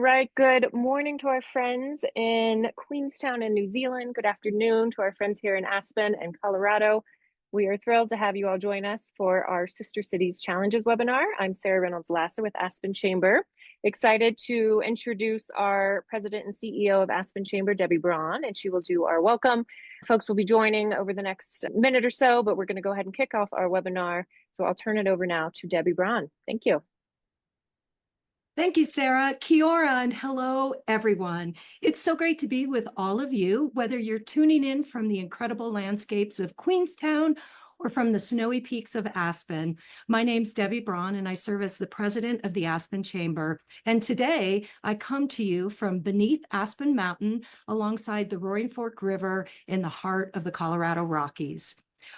Right. Good morning to our friends in Queenstown and New Zealand. Good afternoon to our friends here in Aspen and Colorado. We are thrilled to have you all join us for our Sister Cities Challenges webinar. I'm Sarah Reynolds-Lasser with Aspen Chamber. Excited to introduce our president and CEO of Aspen Chamber, Debbie Braun, and she will do our welcome. Folks will be joining over the next minute or so, but we're going to go ahead and kick off our webinar. So I'll turn it over now to Debbie Braun. Thank you. Thank you, Sarah. Kia ora and hello, everyone. It's so great to be with all of you, whether you're tuning in from the incredible landscapes of Queenstown or from the snowy peaks of Aspen. My name's Debbie Braun, and I serve as the president of the Aspen Chamber. And today, I come to you from beneath Aspen Mountain alongside the Roaring Fork River in the heart of the Colorado Rockies.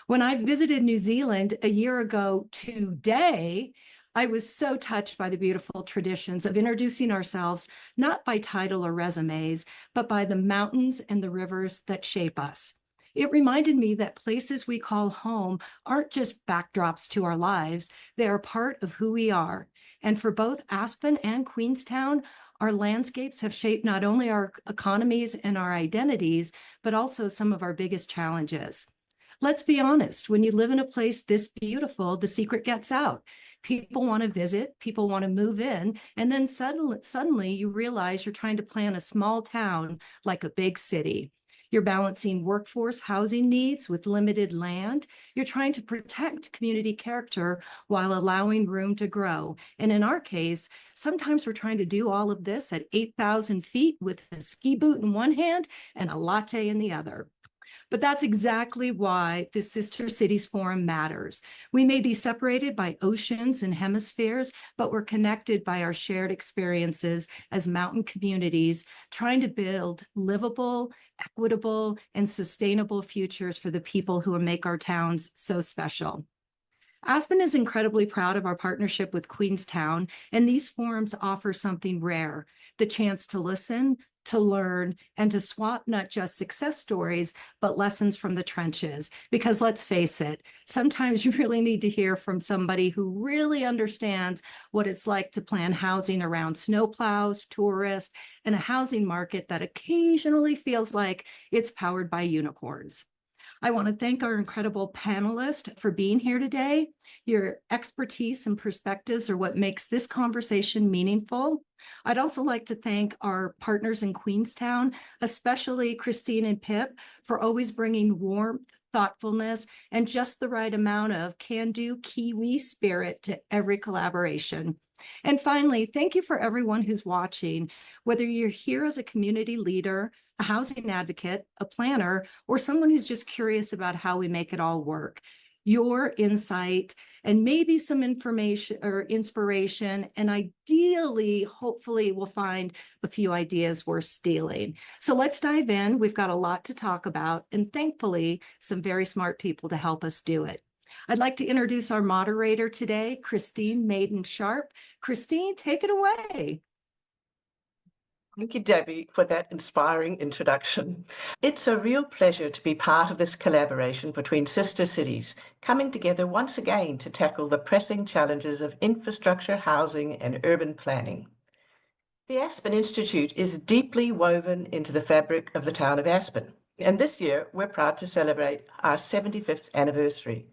When I visited New Zealand a year ago today, I was so touched by the beautiful traditions of introducing ourselves, not by title or resumes, but by the mountains and the rivers that shape us. It reminded me that places we call home aren't just backdrops to our lives, they are part of who we are. And for both Aspen and Queenstown, our landscapes have shaped not only our economies and our identities, but also some of our biggest challenges. Let's be honest, when you live in a place this beautiful, the secret gets out. People want to visit, people want to move in, and then suddenly you realize you're trying to plan a small town like a big city. You're balancing workforce housing needs with limited land. You're trying to protect community character while allowing room to grow. And in our case, sometimes we're trying to do all of this at 8,000 feet with a ski boot in one hand and a latte in the other. But that's exactly why the Sister Cities Forum matters. We may be separated by oceans and hemispheres, but we're connected by our shared experiences as mountain communities, trying to build livable, equitable, and sustainable futures for the people who make our towns so special. Aspen is incredibly proud of our partnership with Queenstown, and these forums offer something rare, the chance to listen, to learn, and to swap not just success stories, but lessons from the trenches. Because let's face it, sometimes you really need to hear from somebody who really understands what it's like to plan housing around snowplows, tourists, and a housing market that occasionally feels like it's powered by unicorns. I want to thank our incredible panelists for being here today. Your expertise and perspectives are what makes this conversation meaningful. I'd also like to thank our partners in Queenstown, especially Christine and Pip, for always bringing warmth, thoughtfulness, and just the right amount of can-do Kiwi spirit to every collaboration. And finally, thank you for everyone who's watching, whether you're here as a community leader, a housing advocate, a planner, or someone who's just curious about how we make it all work. Your insight and maybe some information or inspiration, and ideally, hopefully, we'll find a few ideas worth stealing. So let's dive in. We've got a lot to talk about, and thankfully, some very smart people to help us do it. I'd like to introduce our moderator today, Christine Maiden-Sharp. Christine, take it away. Thank you, Debbie, for that inspiring introduction. It's a real pleasure to be part of this collaboration between sister cities, coming together once again to tackle the pressing challenges of infrastructure, housing, and urban planning. The Aspen Institute is deeply woven into the fabric of the town of Aspen, and this year we're proud to celebrate our 75th anniversary.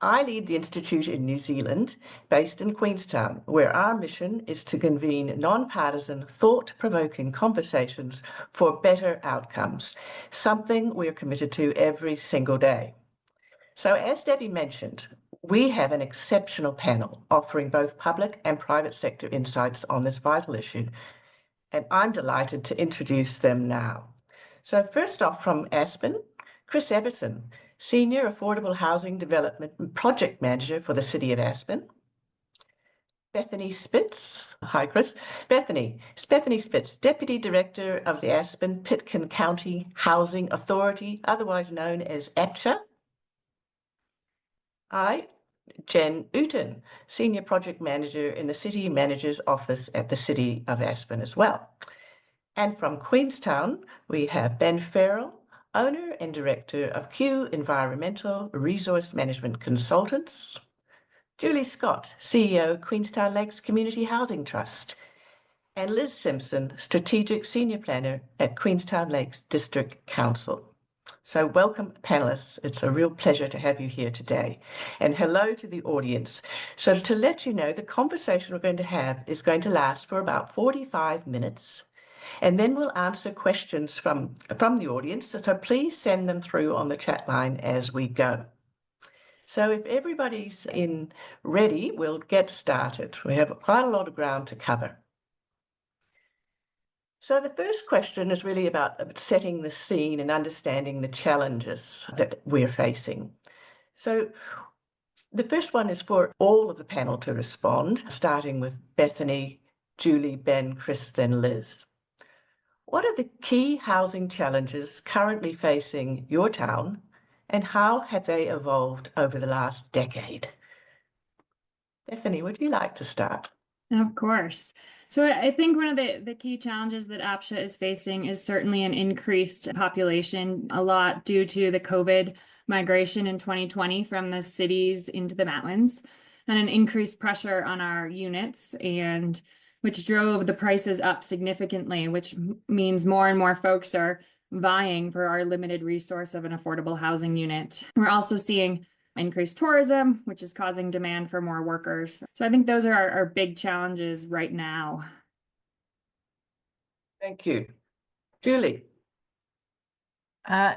I lead the Institute in New Zealand, based in Queenstown, where our mission is to convene nonpartisan, thought-provoking conversations for better outcomes, something we're committed to every single day. So as Debbie mentioned, we have an exceptional panel offering both public and private sector insights on this vital issue, and I'm delighted to introduce them now. So first off from Aspen, Chris Everson, Senior Affordable Housing Development Project Manager for the City of Aspen. Bethany Spitz, hi Chris. Bethany Spitz, Deputy Director of the Aspen-Pitkin County Housing Authority, otherwise known as APCHA. Jen Uten, Senior Project Manager in the City Manager's Office at the City of Aspen as well. And from Queenstown, we have Ben Farrell, Owner and Director of Q Environmental Resource Management Consultants. Julie Scott, CEO, Queenstown Lakes Community Housing Trust. and Liz Simpson, Strategic Senior Planner at Queenstown Lakes District Council. So welcome, panelists. It's a real pleasure to have you here today. And hello to the audience. So to let you know, the conversation we're going to have is going to last for about 45 minutes. And then we'll answer questions from the audience. So please send them through on the chat line as we go. So if everybody's ready, we'll get started. We have quite a lot of ground to cover. So the first question is really about setting the scene and understanding the challenges that we're facing. So the first one is for all of the panel to respond, starting with Bethany, Julie, Ben, Chris, then Liz. What are the key housing challenges currently facing your town, and how have they evolved over the last decade? Bethany, would you like to start? Of course. So I think one of the key challenges that APSHA is facing is certainly an increased population, a lot due to the COVID migration in 2020 from the cities into the mountains, and an increased pressure on our units, and which drove the prices up significantly, which means more and more folks are vying for our limited resource of an affordable housing unit. We're also seeing increased tourism, which is causing demand for more workers. So I think those are our big challenges right now. Thank you. Julie.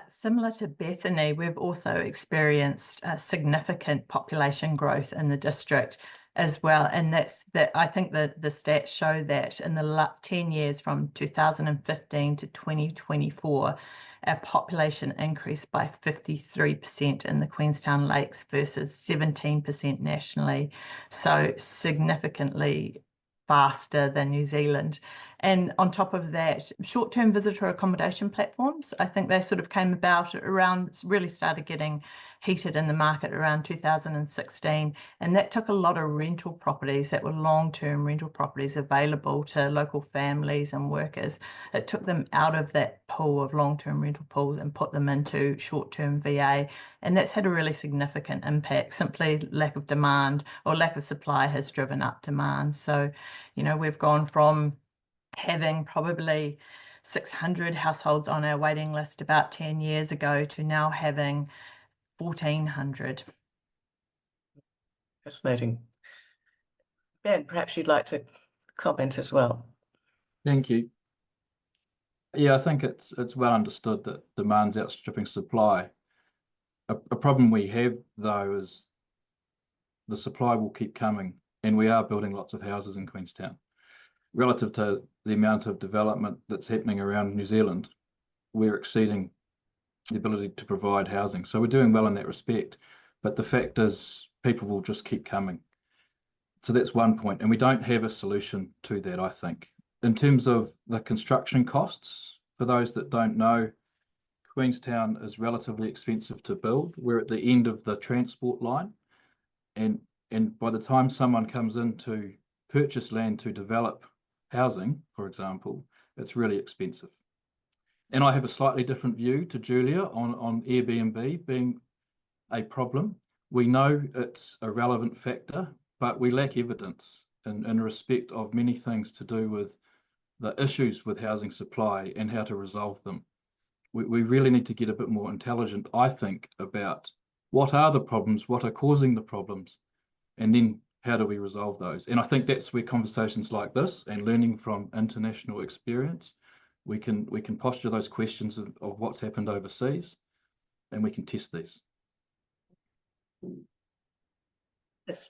Similar to Bethany, we've also experienced significant population growth in the district as well. And I think that the stats show that in the 10 years from 2015 to 2024, our population increased by 53% in the Queenstown Lakes versus 17% nationally. So significantly faster than New Zealand. And on top of that, short-term visitor accommodation platforms, I think they sort of came about around, really started getting heated in the market around 2016. And that took a lot of rental properties that were long-term rental properties available to local families and workers. It took them out of that pool of long-term rental pools and put them into short-term VA. And that's had a really significant impact. Simply lack of demand or lack of supply has driven up demand. So, you know, we've gone from having probably 600 households on our waiting list about 10 years ago to now having 1,400. Fascinating. Ben, perhaps you'd like to comment as well. Thank you. Yeah, I think it's well understood that demand's outstripping supply. A problem we have, though, is the supply will keep coming, and we are building lots of houses in Queenstown. Relative to the amount of development that's happening around New Zealand, we're exceeding the ability to provide housing. So we're doing well in that respect. But the fact is, people will just keep coming. So that's one point. And we don't have a solution to that, I think. In terms of the construction costs, for those that don't know, Queenstown is relatively expensive to build. We're at the end of the transport line. And by the time someone comes in to purchase land to develop housing, for example, it's really expensive. And I have a slightly different view to Julia on Airbnb being a problem. We know it's a relevant factor, but we lack evidence in respect of many things to do with the issues with housing supply and how to resolve them. We really need to get a bit more intelligent, I think, about what are the problems, what are causing the problems, and then how do we resolve those? And I think that's where conversations like this and learning from international experience, we can posture those questions of what's happened overseas, and we can test these. Yes.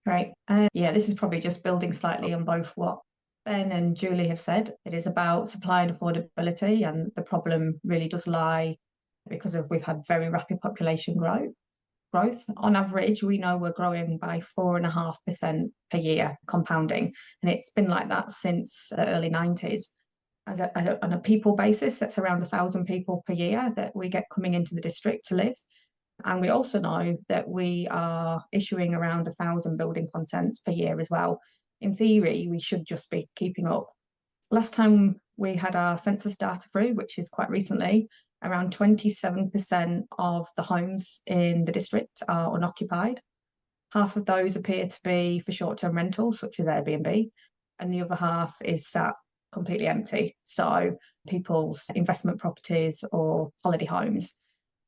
Right. Yeah, this is probably just building slightly on both what Ben and Julie have said. It is about supply and affordability, and the problem really does lie because we've had very rapid population growth. On average, we know we're growing by 4.5% per year, compounding, and it's been like that since the early 90s. On a people basis, that's around 1,000 people per year that we get coming into the district to live. And we also know that we are issuing around 1,000 building consents per year as well. In theory, we should just be keeping up. Last time we had our census data through, which is quite recently, around 27% of the homes in the district are unoccupied. Half of those appear to be for short-term rentals, such as Airbnb, and the other half is sat completely empty. So people's investment properties or holiday homes.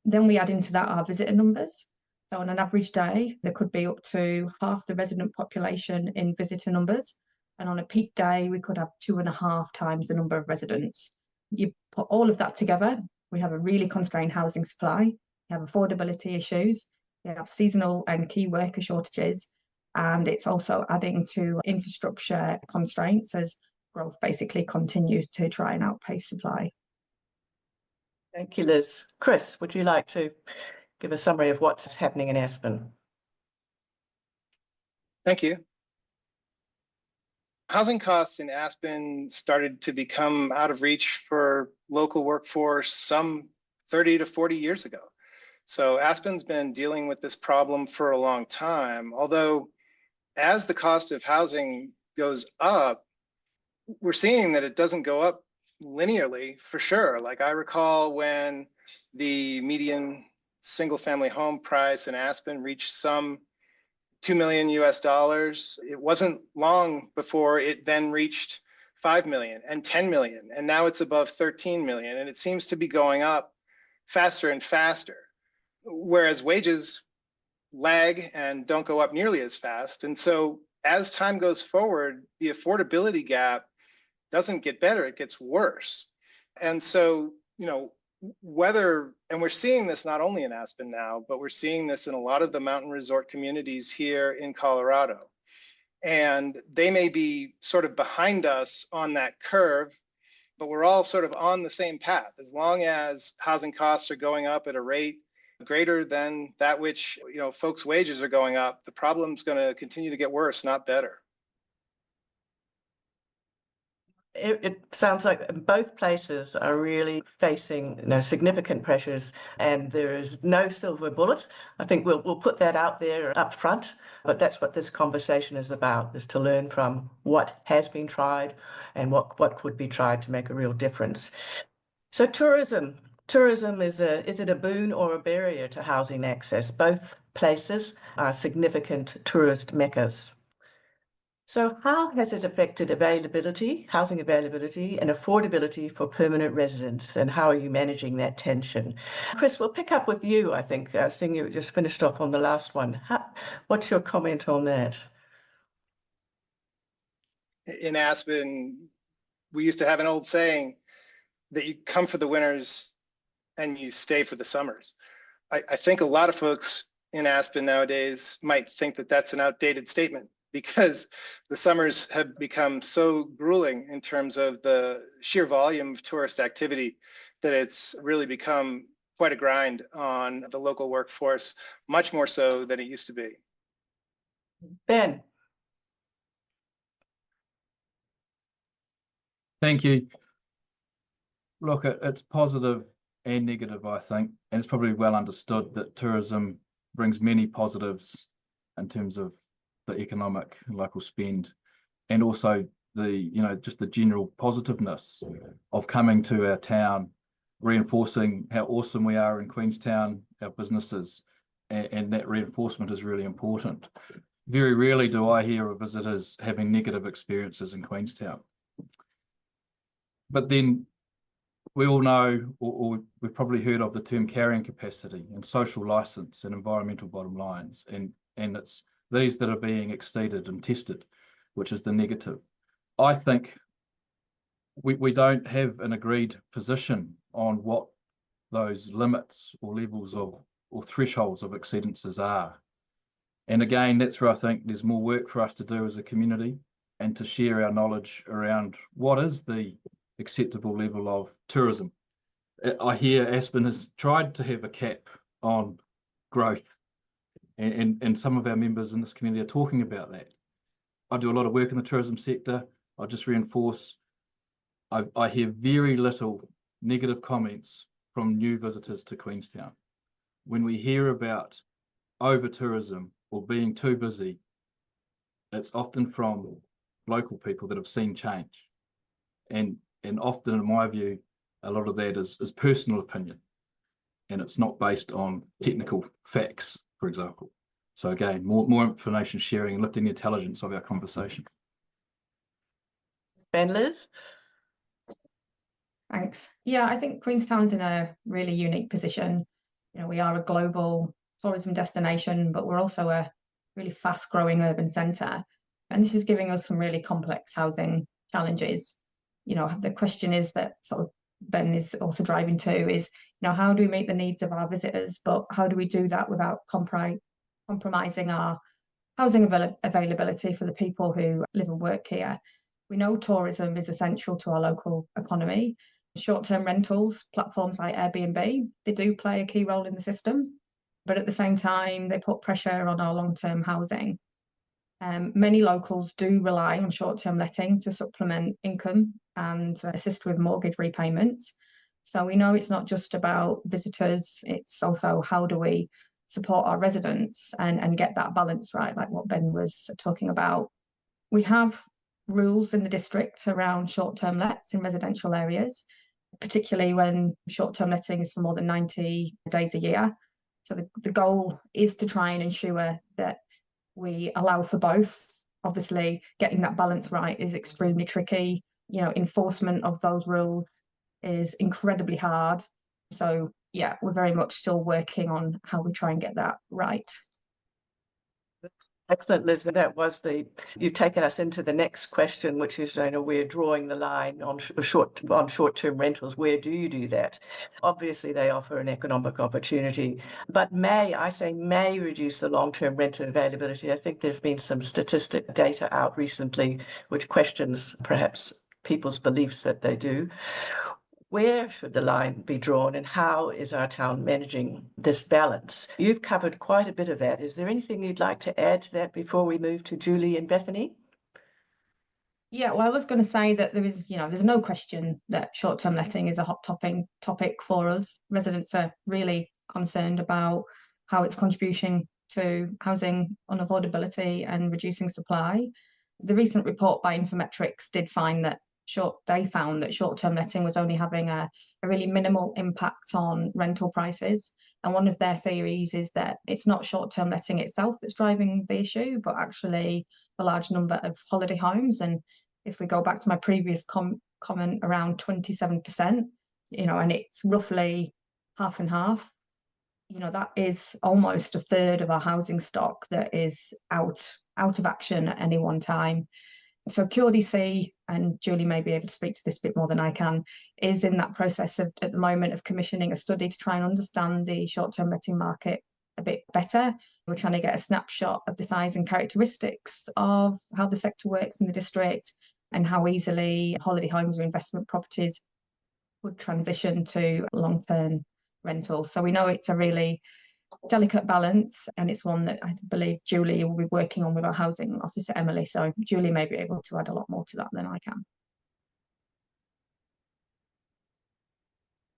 Then we add into that our visitor numbers. So on an average day, there could be up to half the resident population in visitor numbers. And on a peak day, we could have 2.5 times the number of residents. You put all of that together, we have a really constrained housing supply, we have affordability issues, we have seasonal and key worker shortages, and it's also adding to infrastructure constraints as growth basically continues to try and outpace supply. Thank you, Liz. Chris, would you like to give a summary of what's happening in Aspen? Thank you. Housing costs in Aspen started to become out of reach for local workforce some 30 to 40 years ago. So Aspen's been dealing with this problem for a long time, although as the cost of housing goes up, we're seeing that it doesn't go up linearly for sure. Like I recall when the median single family home price in Aspen reached some $2 million US. It wasn't long before it then reached 5 million and 10 million. And now it's above 13 million. And it seems to be going up faster and faster, whereas wages lag and don't go up nearly as fast. And so as time goes forward, the affordability gap doesn't get better, it gets worse. And so, and we're seeing this not only in Aspen now, but we're seeing this in a lot of the mountain resort communities here in Colorado. And they may be sort of behind us on that curve, but we're all sort of on the same path. As long as housing costs are going up at a rate greater than that which, folks' wages are going up, the problem's going to continue to get worse, not better. It sounds like both places are really facing significant pressures, and there is no silver bullet. I think we'll put that out there up front, but that's what this conversation is about, is to learn from what has been tried and what could be tried to make a real difference. So tourism is it a boon or a barrier to housing access? Both places are significant tourist meccas. So how has it affected housing availability and affordability for permanent residents, and how are you managing that tension? Chris, we'll pick up with you, I think, seeing you just finished off on the last one. What's your comment on that? In Aspen, we used to have an old saying that you come for the winters and you stay for the summers. I think a lot of folks in Aspen nowadays might think that that's an outdated statement, because the summers have become so grueling in terms of the sheer volume of tourist activity that it's really become quite a grind on the local workforce, much more so than it used to be. Ben. Thank you. Look, it's positive and negative, I think, and it's probably well understood that tourism brings many positives in terms of the economic and local spend, and also just the general positiveness of coming to our town, reinforcing how awesome we are in Queenstown, our businesses, and that reinforcement is really important. Very rarely do I hear of visitors having negative experiences in Queenstown. But then we all know, or we've probably heard of the term carrying capacity and social license and environmental bottom lines, and it's these that are being exceeded and tested, which is the negative. I think we don't have an agreed position on what those limits or levels of or thresholds of exceedances are. And again, that's where I think there's more work for us to do as a community, and to share our knowledge around what is the acceptable level of tourism. I hear Aspen has tried to have a cap on growth, and some of our members in this community are talking about that. I do a lot of work in the tourism sector. I'll just reinforce, I hear very little negative comments from new visitors to Queenstown. When we hear about over-tourism or being too busy, it's often from local people that have seen change. And often, in my view, a lot of that is personal opinion, and it's not based on technical facts, for example. So again, more information sharing and lifting the intelligence of our conversation. Ben, Liz? Thanks. Yeah, I think Queenstown's in a really unique position. You know, we are a global tourism destination, but we're also a really fast-growing urban centre. And this is giving us some really complex housing challenges. You know, the question is that sort of Ben is also driving to is, you know, how do we meet the needs of our visitors, but how do we do that without compromising our housing availability for the people who live and work here? We know tourism is essential to our local economy. Short-term rentals, platforms like Airbnb, they do play a key role in the system, but at the same time, they put pressure on our long-term housing. Many locals do rely on short-term letting to supplement income and assist with mortgage repayments. So we know it's not just about visitors, it's also how do we support our residents and get that balance right, like what Ben was talking about. We have rules in the district around short-term lets in residential areas, particularly when short-term letting is for more than 90 days a year. So the goal is to try and ensure that we allow for both. Obviously, getting that balance right is extremely tricky. You know, enforcement of those rules is incredibly hard. So yeah, we're very much still working on how we try and get that right. Excellent, Liz. You've taken us into the next question, which is, you know, we're drawing the line on short-term rentals. Where do you do that? Obviously, they offer an economic opportunity, but may reduce the long-term rental availability. I think there's been some statistic data out recently which questions perhaps people's beliefs that they do. Where should the line be drawn, and how is our town managing this balance? You've covered quite a bit of that. Is there anything you'd like to add to that before we move to Julie and Bethany? Yeah, well, I was going to say that there's no question that short-term letting is a hot topic for us. Residents are really concerned about how it's contributing to housing unaffordability and reducing supply. The recent report by Infometrics did find that short-term letting was only having a really minimal impact on rental prices. And one of their theories is that it's not short-term letting itself that's driving the issue, but actually a large number of holiday homes. And if we go back to my previous comment around 27%, you know, and it's roughly half and half, you know, that is almost a third of our housing stock that is out of action at any one time. So QRDC, and Julie may be able to speak to this a bit more than I can, is in that process at the moment of commissioning a study to try and understand the short-term letting market a bit better. We're trying to get a snapshot of the size and characteristics of how the sector works in the district and how easily holiday homes or investment properties would transition to long-term rental. So we know it's a really delicate balance, and it's one that I believe Julie will be working on with our housing officer Emily. So Julie may be able to add a lot more to that than I can.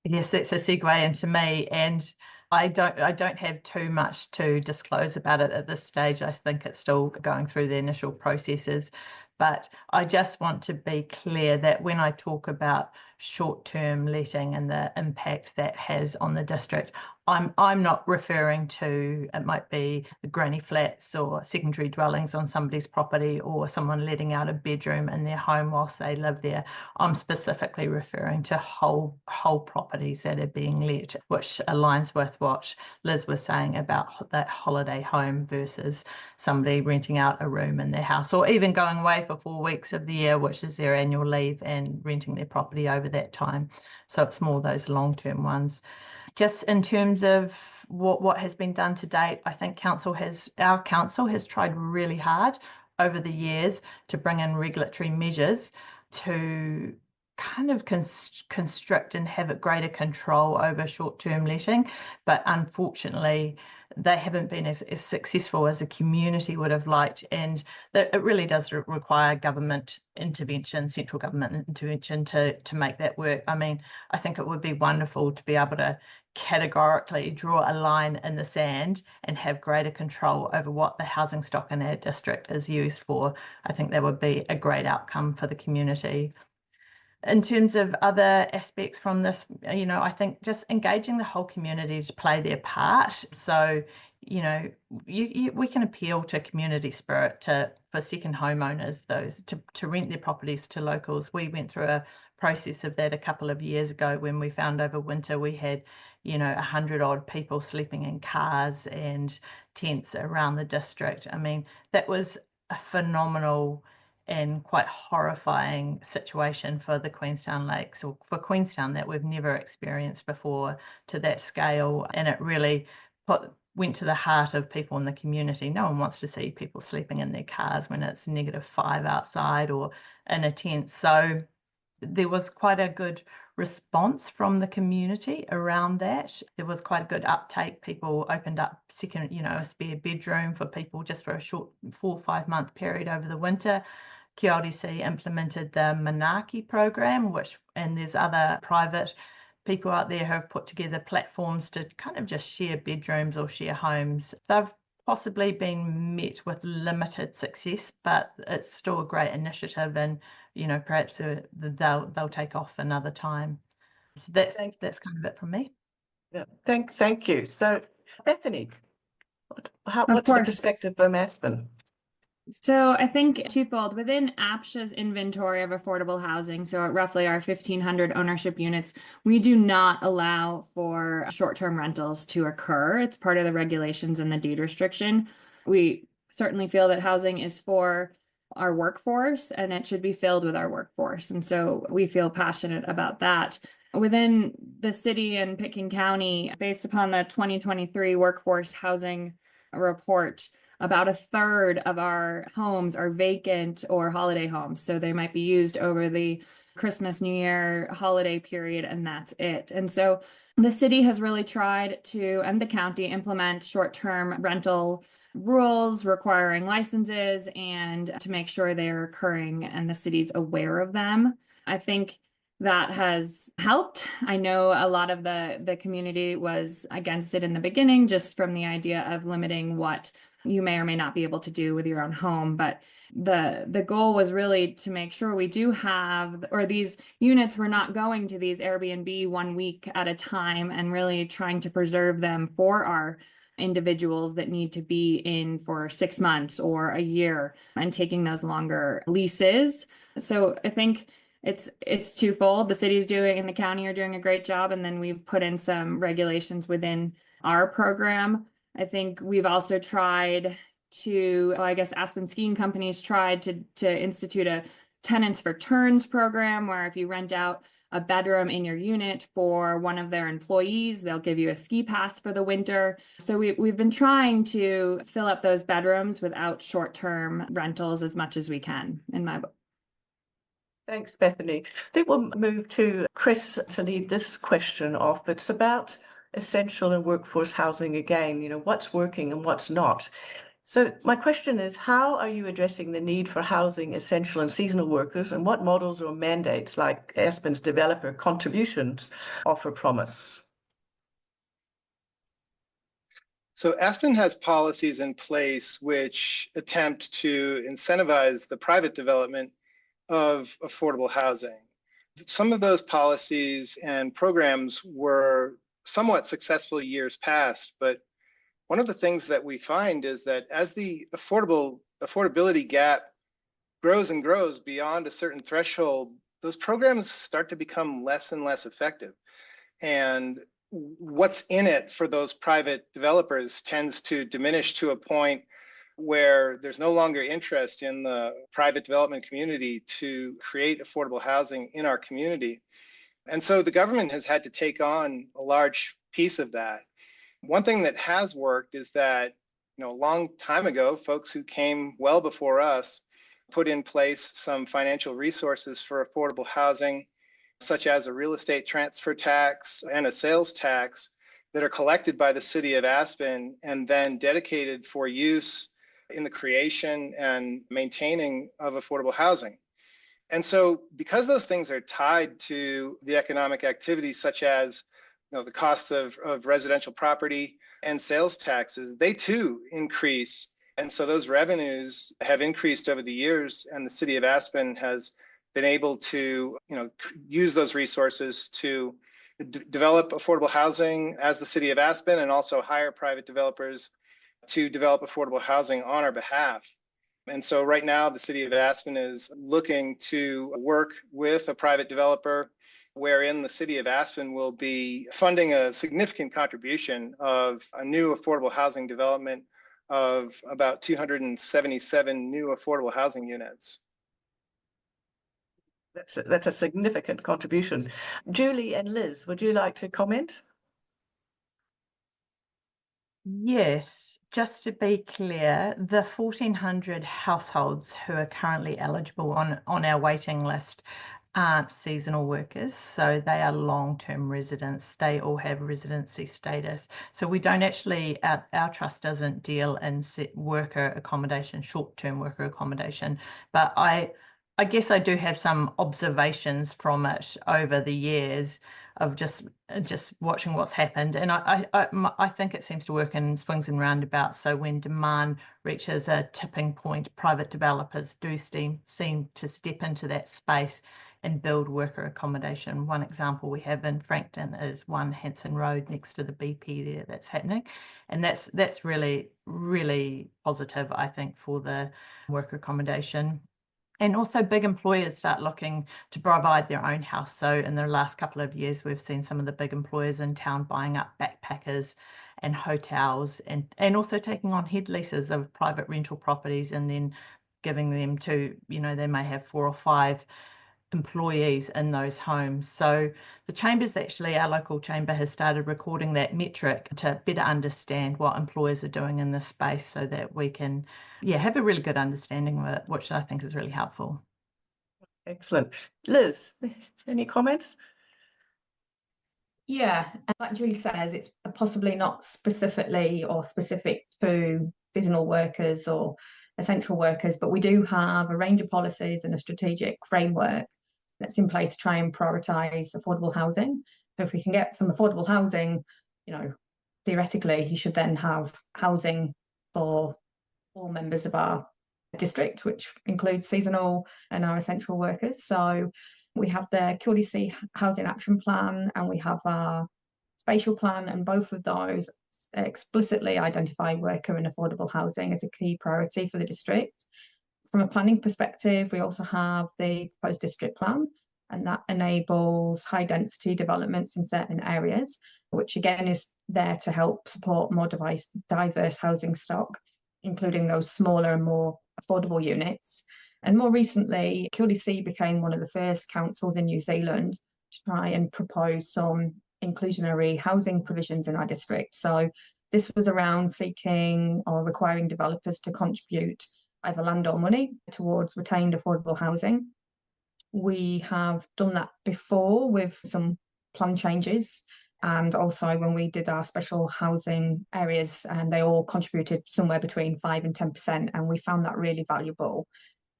Yes, that's a segue into me, and I don't have too much to disclose about it at this stage. I think it's still going through the initial processes, but I just want to be clear that when I talk about short-term letting and the impact that has on the district, I'm not referring to, it might be the granny flats or secondary dwellings on somebody's property or someone letting out a bedroom in their home whilst they live there. I'm specifically referring to whole properties that are being let, which aligns with what Liz was saying about that holiday home versus somebody renting out a room in their house, or even going away for 4 weeks of the year, which is their annual leave, and renting their property over that time. So it's more those long-term ones. Just in terms of what has been done to date, I think our council has tried really hard over the years to bring in regulatory measures to kind of constrict and have a greater control over short-term letting, but unfortunately they haven't been as successful as a community would have liked, and that it really does require government intervention, central government intervention to make that work. I mean, I think it would be wonderful to be able to categorically draw a line in the sand and have greater control over what the housing stock in our district is used for. I think that would be a great outcome for the community. In terms of other aspects from this, you know, I think just engaging the whole community to play their part. So, we can appeal to community spirit for second homeowners, those to rent their properties to locals. We went through a process of that a couple of years ago when we found over winter we had 100 odd people sleeping in cars and tents around the district. I mean, that was a phenomenal and quite horrifying situation for the Queenstown Lakes, or for Queenstown, that we've never experienced before to that scale. And it really went to the heart of people in the community. No one wants to see people sleeping in their cars when it's -5 outside or in a tent. So there was quite a good response from the community around that. There was quite a good uptake. People opened up a spare bedroom for people just for a short 4 or 5 month period over the winter. QLDC implemented the Manaki program, and there's other private people out there who have put together platforms to kind of just share bedrooms or share homes. They've possibly been met with limited success, but it's still a great initiative, and perhaps they'll take off another time. So that's kind of it from me. Yeah, thank you. So Bethany, Of what's the course. perspective from Aspen? So I think twofold. Within APSHA's inventory of affordable housing, so at roughly our 1,500 ownership units, we do not allow for short-term rentals to occur. It's part of the regulations and the deed restriction. We certainly feel that housing is for our workforce and it should be filled with our workforce. And so we feel passionate about that. Within the city and Pitkin County, based upon the 2023 workforce housing report, about a third of our homes are vacant or holiday homes. So they might be used over the Christmas, New Year holiday period, and that's it. And so the city has really tried to, and the county, implement short-term rental rules requiring licenses and to make sure they're occurring and the city's aware of them. I think that has helped. I know a lot of the community was against it in the beginning, just from the idea of limiting what you may or may not be able to do with your own home. But the goal was really to make sure we do have, or these units were not going to these Airbnb 1 week at a time, and really trying to preserve them for our individuals that need to be in for 6 months or a year, and taking those longer leases. So I think it's twofold. The city's doing and the county are doing a great job, and then we've put in some regulations within our program. I think we've also tried to, I guess Aspen Skiing Company's tried to institute a tenants for turns program, where if you rent out a bedroom in your unit for one of their employees, they'll give you a ski pass for the winter. So we've been trying to fill up those bedrooms without short-term rentals as much as we can, in my book. Thanks, Bethany. I think we'll move to Chris to lead this question off. It's about essential and workforce housing again, what's working and what's not. So my question is, how are you addressing the need for housing essential and seasonal workers, and what models or mandates like Aspen's developer contributions offer promise? So Aspen has policies in place which attempt to incentivize the private development of affordable housing. Some of those policies and programs were somewhat successful years past, but one of the things that we find is that as the affordability gap grows and grows beyond a certain threshold, those programs start to become less and less effective. And what's in it for those private developers tends to diminish to a point where there's no longer interest in the private development community to create affordable housing in our community. And so the government has had to take on a large piece of that. One thing that has worked is that, a long time ago, folks who came well before us put in place some financial resources for affordable housing, such as a real estate transfer tax and a sales tax that are collected by the city of Aspen and then dedicated for use in the creation and maintaining of affordable housing. And so because those things are tied to the economic activities, such as the costs of residential property and sales taxes, they too increase. And so those revenues have increased over the years, and the city of Aspen has been able to use those resources to develop affordable housing as the city of Aspen, and also hire private developers to develop affordable housing on our behalf. And so right now, the city of Aspen is looking to work with a private developer wherein the city of Aspen will be funding a significant contribution of a new affordable housing development of about 277 new affordable housing units. That's a significant contribution. Julie and Liz, would you like to comment? Yes, just to be clear, the 1,400 households who are currently eligible on our waiting list aren't seasonal workers, so they are long-term residents. They all have residency status. So we don't actually, our trust doesn't deal in worker accommodation, short-term worker accommodation, but I guess I do have some observations from it over the years of just watching what's happened, and I think it seems to work in swings and roundabouts. So when demand reaches a tipping point, private developers do seem to step into that space and build worker accommodation. One example we have in Frankton is 1 Hanson Road next to the BP there that's happening, and that's really, really positive, I think, for the worker accommodation. And also big employers start looking to provide their own house. So in the last couple of years, we've seen some of the big employers in town buying up backpackers and hotels, and also taking on head leases of private rental properties and then giving them to, they may have 4 or 5 employees in those homes. So the Chamber's actually, our local chamber has started recording that metric to better understand what employers are doing in this space so that we can, have a really good understanding of it, which I think is really helpful. Excellent. Liz, any comments? Yeah, and like Julie says, it's possibly not specifically or specific to seasonal workers or essential workers, but we do have a range of policies and a strategic framework that's in place to try and prioritise affordable housing. So if we can get some affordable housing, theoretically, you should then have housing for all members of our district, which includes seasonal and our essential workers. So we have the QDC Housing Action Plan and we have our spatial plan, and both of those explicitly identify worker and affordable housing as a key priority for the district. From a planning perspective, we also have the proposed district plan, and that enables high density developments in certain areas, which again is there to help support more diverse housing stock, including those smaller and more affordable units. And more recently, QDC became one of the first councils in New Zealand to try and propose some inclusionary housing provisions in our district. So this was around seeking or requiring developers to contribute either land or money towards retained affordable housing. We have done that before with some plan changes, and also when we did our special housing areas, and they all contributed somewhere between 5 and 10%, and we found that really valuable.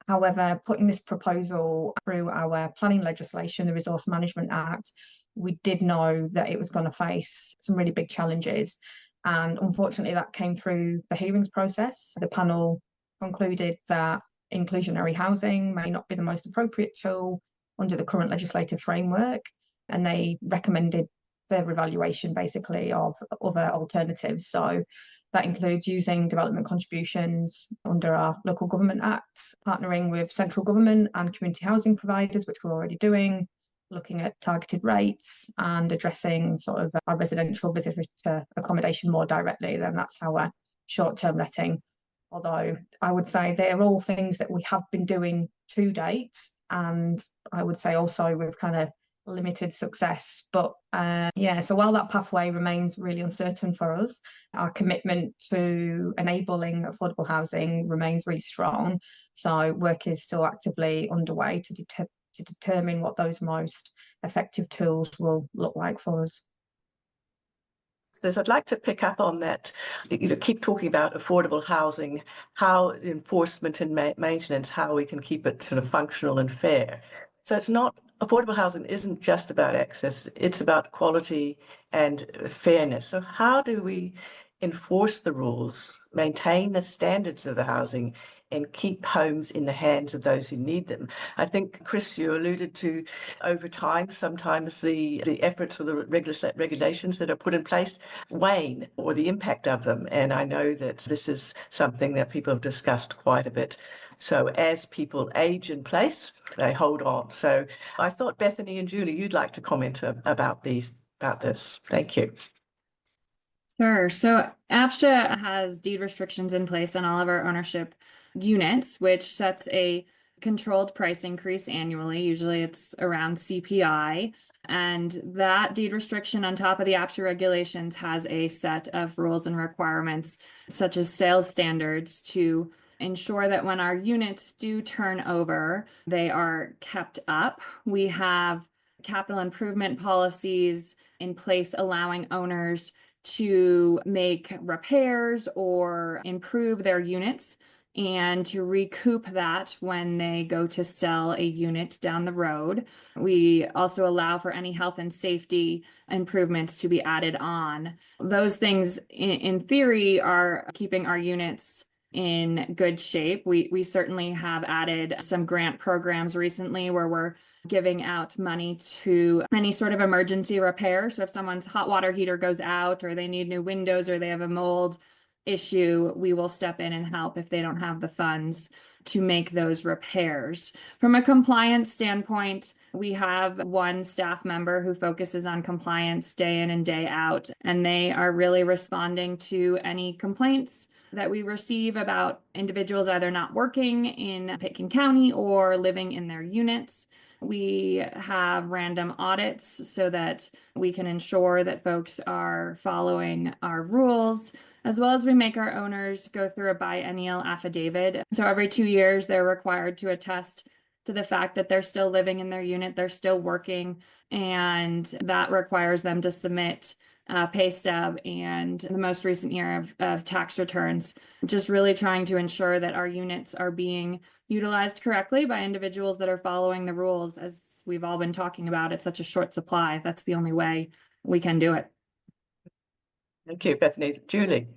However, putting this proposal through our planning legislation, the Resource Management Act, we did know that it was going to face some really big challenges. And unfortunately, that came through the hearings process. The panel concluded that inclusionary housing may not be the most appropriate tool under the current legislative framework, and they recommended further evaluation basically of other alternatives. So that includes using development contributions under our Local Government Act, partnering with central government and community housing providers, which we're already doing, looking at targeted rates and addressing sort of our residential visitor accommodation more directly. Then that's our short-term letting. Although I would say they're all things that we have been doing to date, and I would say also with kind of limited success. But so while that pathway remains really uncertain for us, our commitment to enabling affordable housing remains really strong. So work is still actively underway to determine what those most effective tools will look like for us. I'd like to pick up on that. Keep talking about affordable housing, how enforcement and maintenance, how we can keep it sort of functional and fair. So affordable housing isn't just about access, it's about quality and fairness. So how do we enforce the rules, maintain the standards of the housing and keep homes in the hands of those who need them. I think, Chris, you alluded to over time, sometimes the efforts or the regulations that are put in place wane, or the impact of them. And I know that this is something that people have discussed quite a bit. So as people age in place, they hold on. So I thought, Bethany and Julie, you'd like to comment about this. Thank you. Sure. So APSHA has deed restrictions in place on all of our ownership units, which sets a controlled price increase annually. Usually it's around CPI. And that deed restriction on top of the APSHA regulations has a set of rules and requirements, such as sales standards, to ensure that when our units do turn over, they are kept up. We have capital improvement policies in place allowing owners to make repairs or improve their units and to recoup that when they go to sell a unit down the road. We also allow for any health and safety improvements to be added on. Those things, in theory, are keeping our units in good shape. We certainly have added some grant programs recently where we're giving out money to any sort of emergency repair. So if someone's hot water heater goes out, or they need new windows, or they have a mold issue, we will step in and help if they don't have the funds to make those repairs. From a compliance standpoint, we have one staff member who focuses on compliance day in and day out, and they are really responding to any complaints that we receive about individuals either not working in Pitkin County or living in their units. We have random audits so that we can ensure that folks are following our rules, as well as we make our owners go through a biennial affidavit. So every 2 years, they're required to attest to the fact that they're still living in their unit, they're still working, and that requires them to submit pay stub and the most recent year of tax returns, just really trying to ensure that our units are being utilized correctly by individuals that are following the rules. As we've all been talking about, it's such a short supply. That's the only way we can do it. Thank you, Bethany. Julie.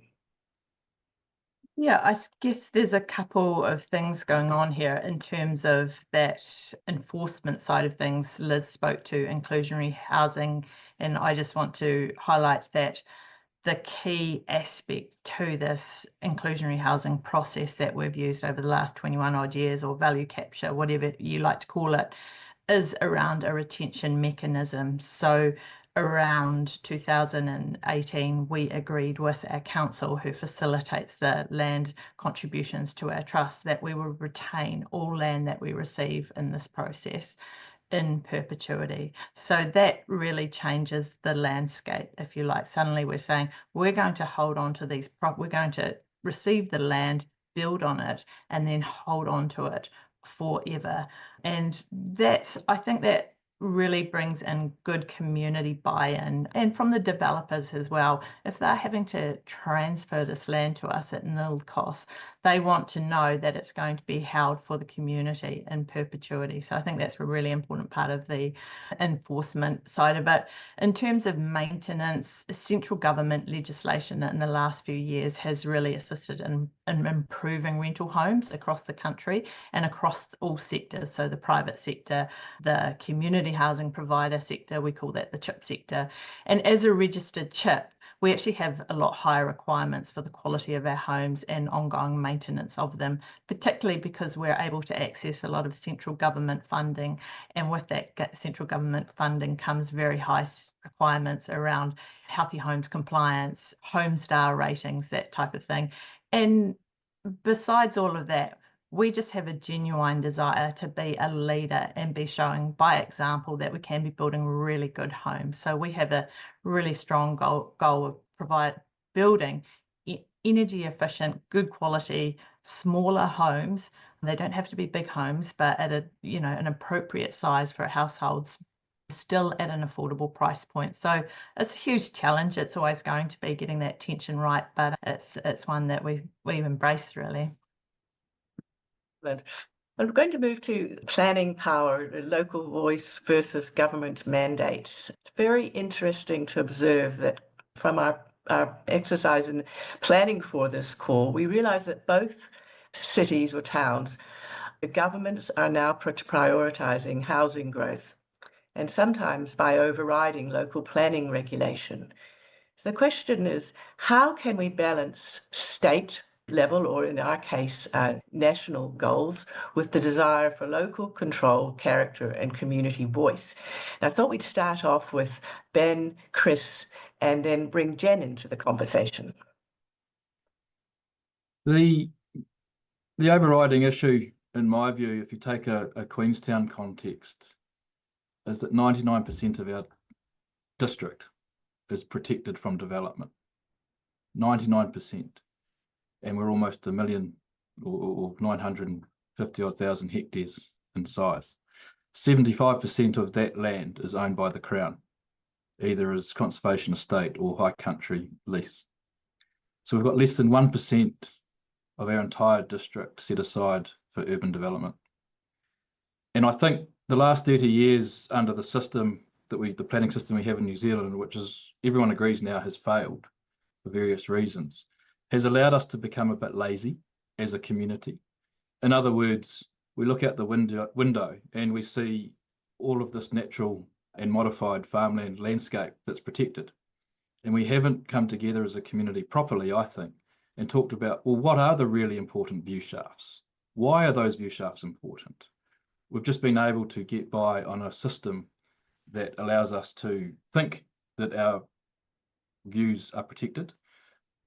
Yeah, I guess there's a couple of things going on here in terms of that enforcement side of things. Liz spoke to inclusionary housing, and I just want to highlight that the key aspect to this inclusionary housing process that we've used over the last 21 odd years, or value capture, whatever you like to call it, is around a retention mechanism. So around 2018, we agreed with our council, who facilitates the land contributions to our trust, that we will retain all land that we receive in this process in perpetuity. So that really changes the landscape, if you like. Suddenly we're saying we're going to hold on to these, we're going to receive the land, build on it, and then hold on to it forever. And that's, I think that really brings in good community buy-in, and from the developers as well. If they're having to transfer this land to us at nil cost, they want to know that it's going to be held for the community in perpetuity. So I think that's a really important part of the enforcement side of it. In terms of maintenance, central government legislation in the last few years has really assisted in improving rental homes across the country and across all sectors. So the private sector, the community housing provider sector, we call that the CHIP sector. And as a registered CHIP, we actually have a lot higher requirements for the quality of our homes and ongoing maintenance of them, particularly because we're able to access a lot of central government funding. And with that central government funding comes very high requirements around healthy homes compliance, home star ratings, that type of thing. And besides all of that, we just have a genuine desire to be a leader and be showing by example that we can be building really good homes. So we have a really strong goal of building energy efficient, good quality, smaller homes. They don't have to be big homes, but at an appropriate size for households, still at an affordable price point. So it's a huge challenge. It's always going to be getting that tension right, but it's one that we've embraced, really. I'm going to move to planning power, local voice versus government mandates. It's very interesting to observe that from our exercise in planning for this call, we realize that both cities or towns, the governments are now prioritizing housing growth, and sometimes by overriding local planning regulation. So the question is, how can we balance state level, or in our case, national goals, with the desire for local control, character, and community voice? And I thought we'd start off with Ben, Chris, and then bring Jen into the conversation. The overriding issue, in my view, if you take a Queenstown context, is that 99% of our district is protected from development. 99%. And we're almost 1 million or 950,000 hectares in size. 75% of that land is owned by the Crown, either as conservation estate or high country lease. So we've got less than 1% of our entire district set aside for urban development. And I think the last 30 years under the system the planning system we have in New Zealand, which is everyone agrees now has failed for various reasons, has allowed us to become a bit lazy as a community. In other words, we look out the window and we see all of this natural and modified farmland landscape that's protected. And we haven't come together as a community properly, I think, and talked about, well, what are the really important view shafts? Why are those view shafts important? We've just been able to get by on a system that allows us to think that our views are protected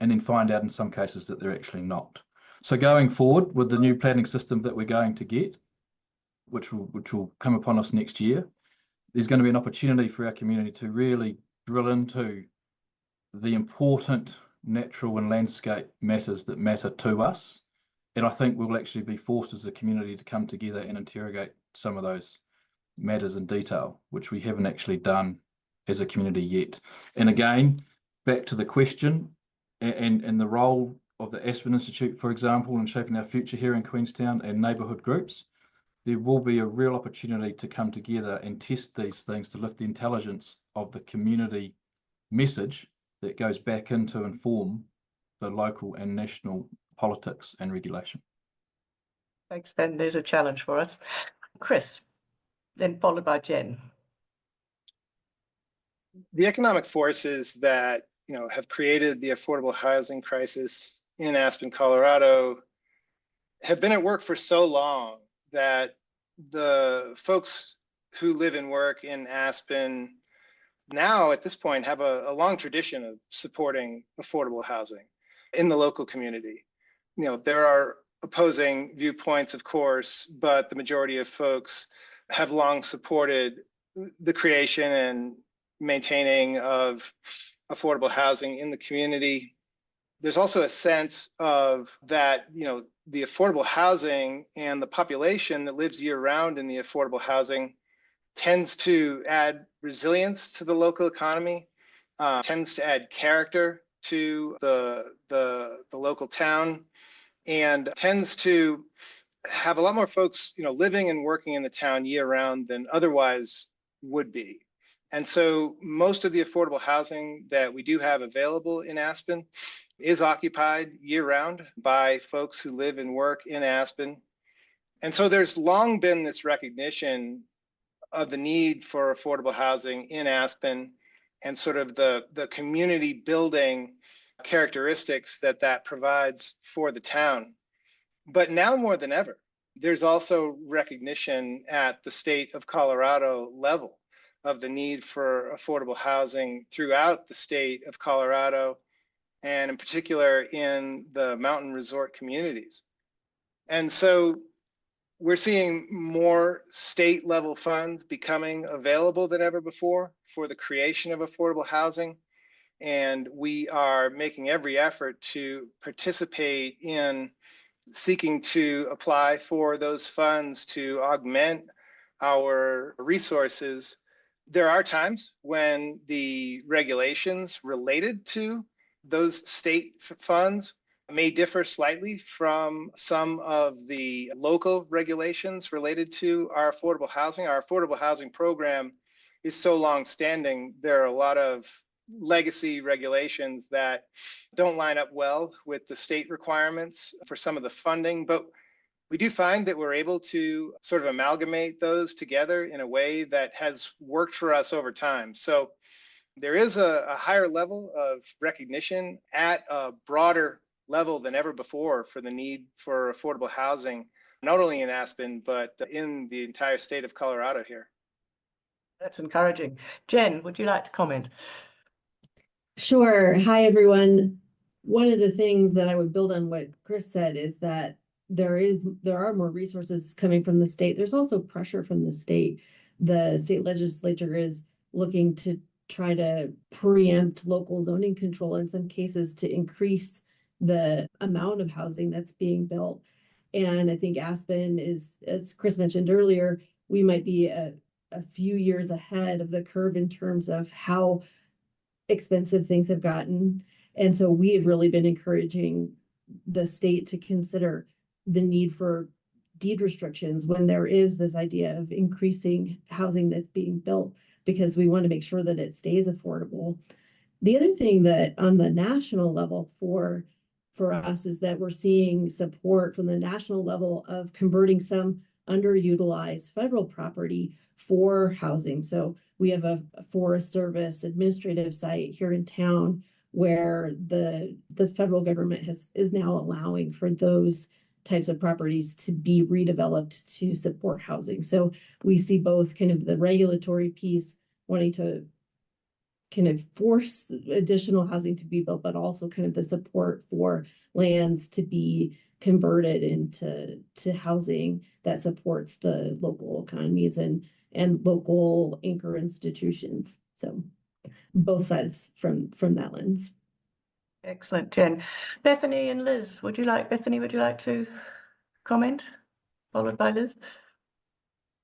and then find out in some cases that they're actually not. So going forward with the new planning system that we're going to get, which will come upon us next year, there's going to be an opportunity for our community to really drill into the important natural and landscape matters that matter to us. And I think we'll actually be forced as a community to come together and interrogate some of those matters in detail, which we haven't actually done as a community yet. And again, back to the question and the role of the Aspen Institute, for example, in shaping our future here in Queenstown and neighbourhood groups, there will be a real opportunity to come together and test these things to lift the intelligence of the community message that goes back in to inform the local and national politics and regulation. Thanks, Ben. There's a challenge for us. Chris, then followed by Jen. The economic forces that have created the affordable housing crisis in Aspen, Colorado, have been at work for so long that the folks who live and work in Aspen now at this point have a long tradition of supporting affordable housing in the local community. There are opposing viewpoints, of course, but the majority of folks have long supported the creation and maintaining of affordable housing in the community. There's also a sense of that, the affordable housing and the population that lives year round in the affordable housing tends to add resilience to the local economy, tends to add character to the local town, and tends to have a lot more folks, living and working in the town year round than otherwise would be. And so most of the affordable housing that we do have available in Aspen is occupied year round by folks who live and work in Aspen. And so there's long been this recognition of the need for affordable housing in Aspen and sort of the community building characteristics that provides for the town. But now more than ever, there's also recognition at the state of Colorado level of the need for affordable housing throughout the state of Colorado, and in particular in the mountain resort communities. And so we're seeing more state level funds becoming available than ever before for the creation of affordable housing. And we are making every effort to participate in seeking to apply for those funds to augment our resources. There are times when the regulations related to those state funds may differ slightly from some of the local regulations related to our affordable housing. Our affordable housing program is so long-standing. There are a lot of legacy regulations that don't line up well with the state requirements for some of the funding, but we do find that we're able to sort of amalgamate those together in a way that has worked for us over time. So there is a higher level of recognition at a broader level than ever before for the need for affordable housing, not only in Aspen, but in the entire state of Colorado here. That's encouraging. Jen, would you like to comment? Sure. Hi, everyone. One of the things that I would build on what Chris said is that there are more resources coming from the state. There's also pressure from the state. The state legislature is looking to try to preempt local zoning control in some cases to increase the amount of housing that's being built. And I think Aspen is, as Chris mentioned earlier, we might be a few years ahead of the curve in terms of how expensive things have gotten. And so we have really been encouraging the state to consider the need for deed restrictions when there is this idea of increasing housing that's being built, because we want to make sure that it stays affordable. The other thing that on the national level for us is that we're seeing support from the national level of converting some underutilized federal property for housing. So we have a Forest Service administrative site here in town where the federal government is now allowing for those types of properties to be redeveloped to support housing. So we see both kind of the regulatory piece wanting to kind of force additional housing to be built, but also kind of the support for lands to be converted into housing that supports the local economies and local anchor institutions. So both sides from that lens. Excellent, Jen. Bethany and Liz, would you like to comment? Followed by Liz.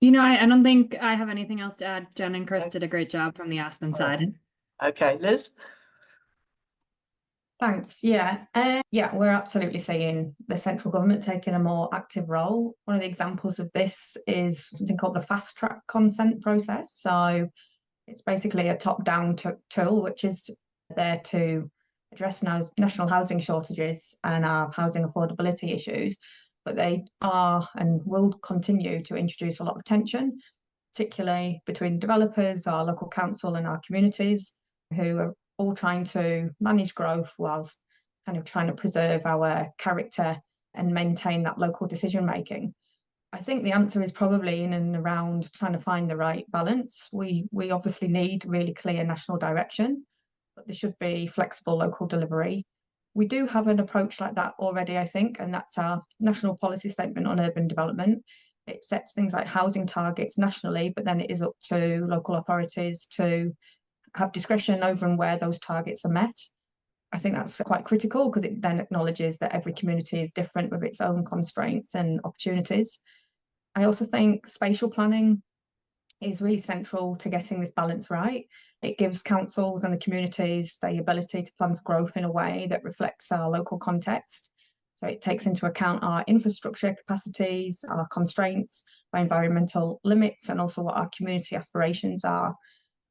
I don't think I have anything else to add. Jen and Chris did a great job from the Aspen side. Okay, Liz. Thanks. Yeah, we're absolutely seeing the central government taking a more active role. One of the examples of this is something called the fast track consent process. So it's basically a top-down tool, which is there to address national housing shortages and our housing affordability issues. But they are and will continue to introduce a lot of tension, particularly between developers, our local council and our communities, who are all trying to manage growth whilst kind of trying to preserve our character and maintain that local decision making. I think the answer is probably in and around trying to find the right balance. We obviously need really clear national direction, but there should be flexible local delivery. We do have an approach like that already, I think, and that's our National Policy Statement on Urban Development. It sets things like housing targets nationally, but then it is up to local authorities to have discretion over and where those targets are met. I think that's quite critical because it then acknowledges that every community is different with its own constraints and opportunities. I also think spatial planning is really central to getting this balance right. It gives councils and the communities the ability to plan for growth in a way that reflects our local context. So it takes into account our infrastructure capacities, our constraints, our environmental limits, and also what our community aspirations are.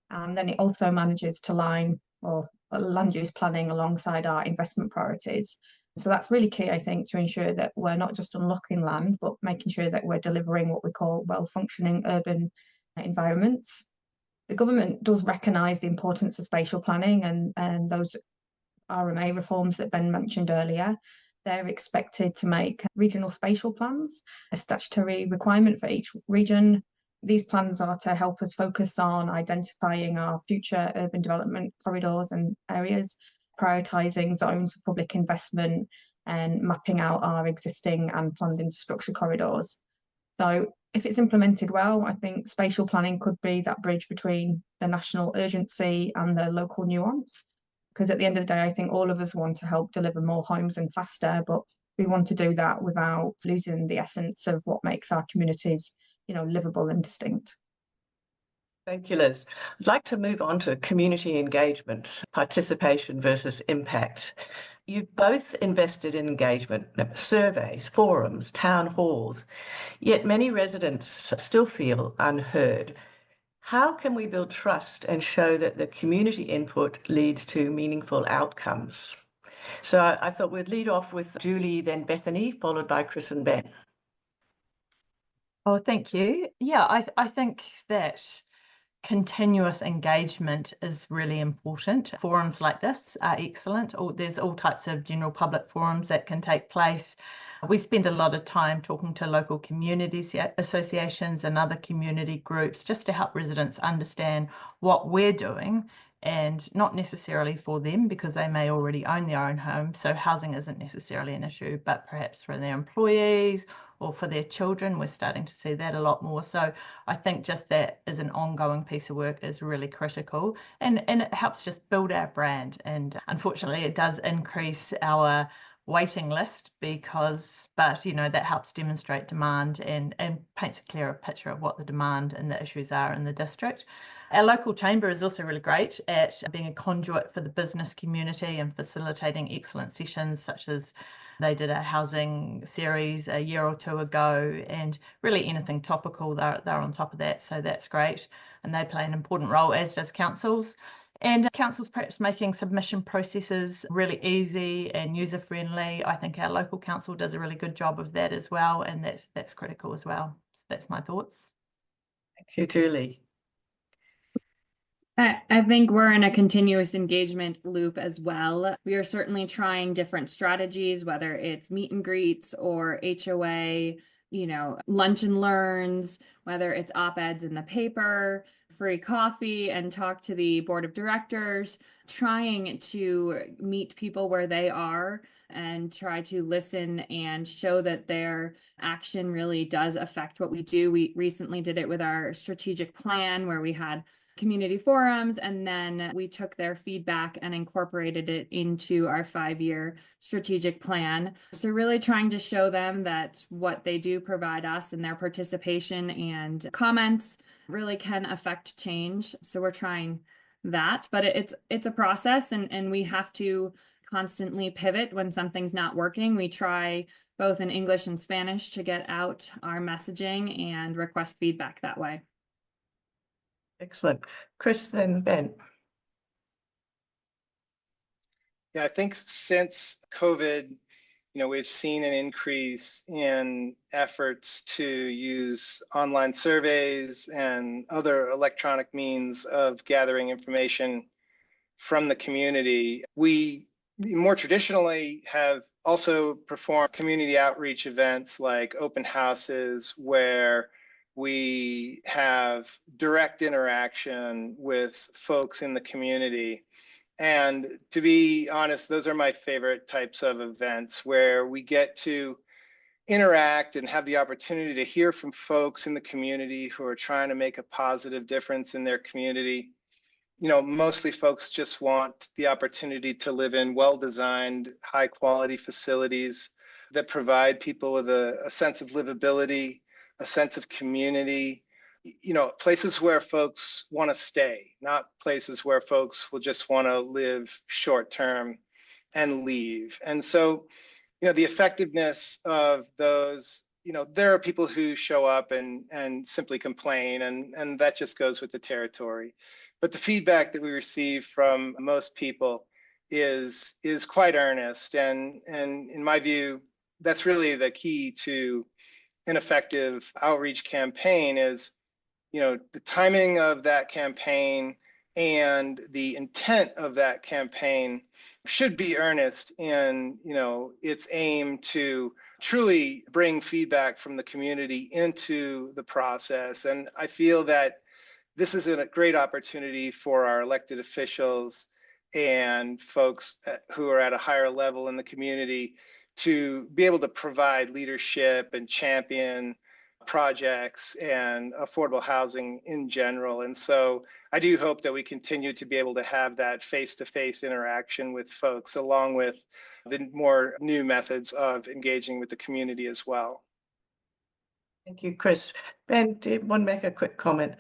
And then it also manages to line or land use planning alongside our investment priorities. So that's really key, I think, to ensure that we're not just unlocking land, but making sure that we're delivering what we call well-functioning urban environments. The government does recognise the importance of spatial planning and those RMA reforms that Ben mentioned earlier. They're expected to make regional spatial plans a statutory requirement for each region. These plans are to help us focus on identifying our future urban development corridors and areas, prioritising zones of public investment and mapping out our existing and planned infrastructure corridors. So if it's implemented well, I think spatial planning could be that bridge between the national urgency and the local nuance. Because at the end of the day, I think all of us want to help deliver more homes and faster, but we want to do that without losing the essence of what makes our communities, livable and distinct. Thank you, Liz. I'd like to move on to community engagement, participation versus impact. You've both invested in engagement, surveys, forums, town halls, yet many residents still feel unheard. How can we build trust and show that the community input leads to meaningful outcomes? So I thought we'd lead off with Julie, then Bethany, followed by Chris and Ben. Oh, thank you. Yeah, I think that continuous engagement is really important. Forums like this are excellent. There's all types of general public forums that can take place. We spend a lot of time talking to local community associations and other community groups just to help residents understand what we're doing, and not necessarily for them because they may already own their own home. So housing isn't necessarily an issue, but perhaps for their employees or for their children. We're starting to see that a lot more. So I think just that as an ongoing piece of work is really critical, and it helps just build our brand. And unfortunately, it does increase our waiting list but that helps demonstrate demand and paints a clearer picture of what the demand and the issues are in the district. Our local chamber is also really great at being a conduit for the business community and facilitating excellent sessions, such as they did a housing series a year or two ago, and really anything topical, they're on top of that. So that's great. And they play an important role, as does councils. And councils perhaps making submission processes really easy and user-friendly. I think our local council does a really good job of that as well, and that's critical as well. So that's my thoughts. Thank you, Julie. I think we're in a continuous engagement loop as well. We are certainly trying different strategies, whether it's meet and greets or HOA, lunch and learns, whether it's op-eds in the paper, free coffee, and talk to the board of directors, trying to meet people where they are and try to listen and show that their action really does affect what we do. We recently did it with our strategic plan, where we had community forums, and then we took their feedback and incorporated it into our 5-year strategic plan. So really trying to show them that what they do provide us and their participation and comments really can affect change. So we're trying that, but it's a process, and we have to constantly pivot when something's not working. We try both in English and Spanish to get out our messaging and request feedback that way. Excellent. Chris, then Ben. Yeah, I think since COVID, we've seen an increase in efforts to use online surveys and other electronic means of gathering information from the community. We more traditionally have also performed community outreach events like open houses, where we have direct interaction with folks in the community. And to be honest, those are my favorite types of events, where we get to interact and have the opportunity to hear from folks in the community who are trying to make a positive difference in their community. Mostly folks just want the opportunity to live in well-designed, high-quality facilities that provide people with a sense of livability, a sense of community, places where folks want to stay, not places where folks will just want to live short term and leave. And so, the effectiveness of those, there are people who show up and simply complain, and that just goes with the territory. But the feedback that we receive from most people is quite earnest. And in my view, that's really the key to an effective outreach campaign is, the timing of that campaign and the intent of that campaign should be earnest in, its aim to truly bring feedback from the community into the process. And I feel that this is a great opportunity for our elected officials and folks who are at a higher level in the community to be able to provide leadership and champion projects and affordable housing in general. And so I do hope that we continue to be able to have that face-to-face interaction with folks, along with the more new methods of engaging with the community as well. Thank you, Chris. Ben, do you want to make a quick comment?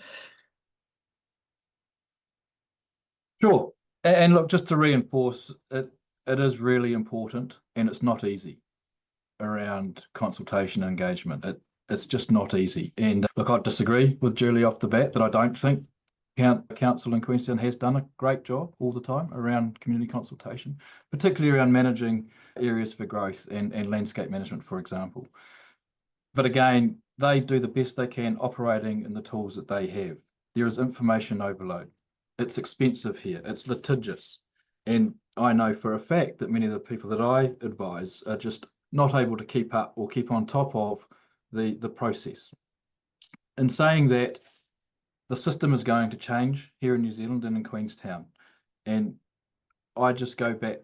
Sure. And look, just to reinforce it, it is really important, and it's not easy around consultation and engagement. It's just not easy. And look, I disagree with Julie off the bat that I don't think Council in Queenstown has done a great job all the time around community consultation, particularly around managing areas for growth and landscape management, for example. But again, they do the best they can operating in the tools that they have. There is information overload. It's expensive here. It's litigious. And I know for a fact that many of the people that I advise are just not able to keep up or keep on top of the process. In saying that, the system is going to change here in New Zealand and in Queenstown. And I just go back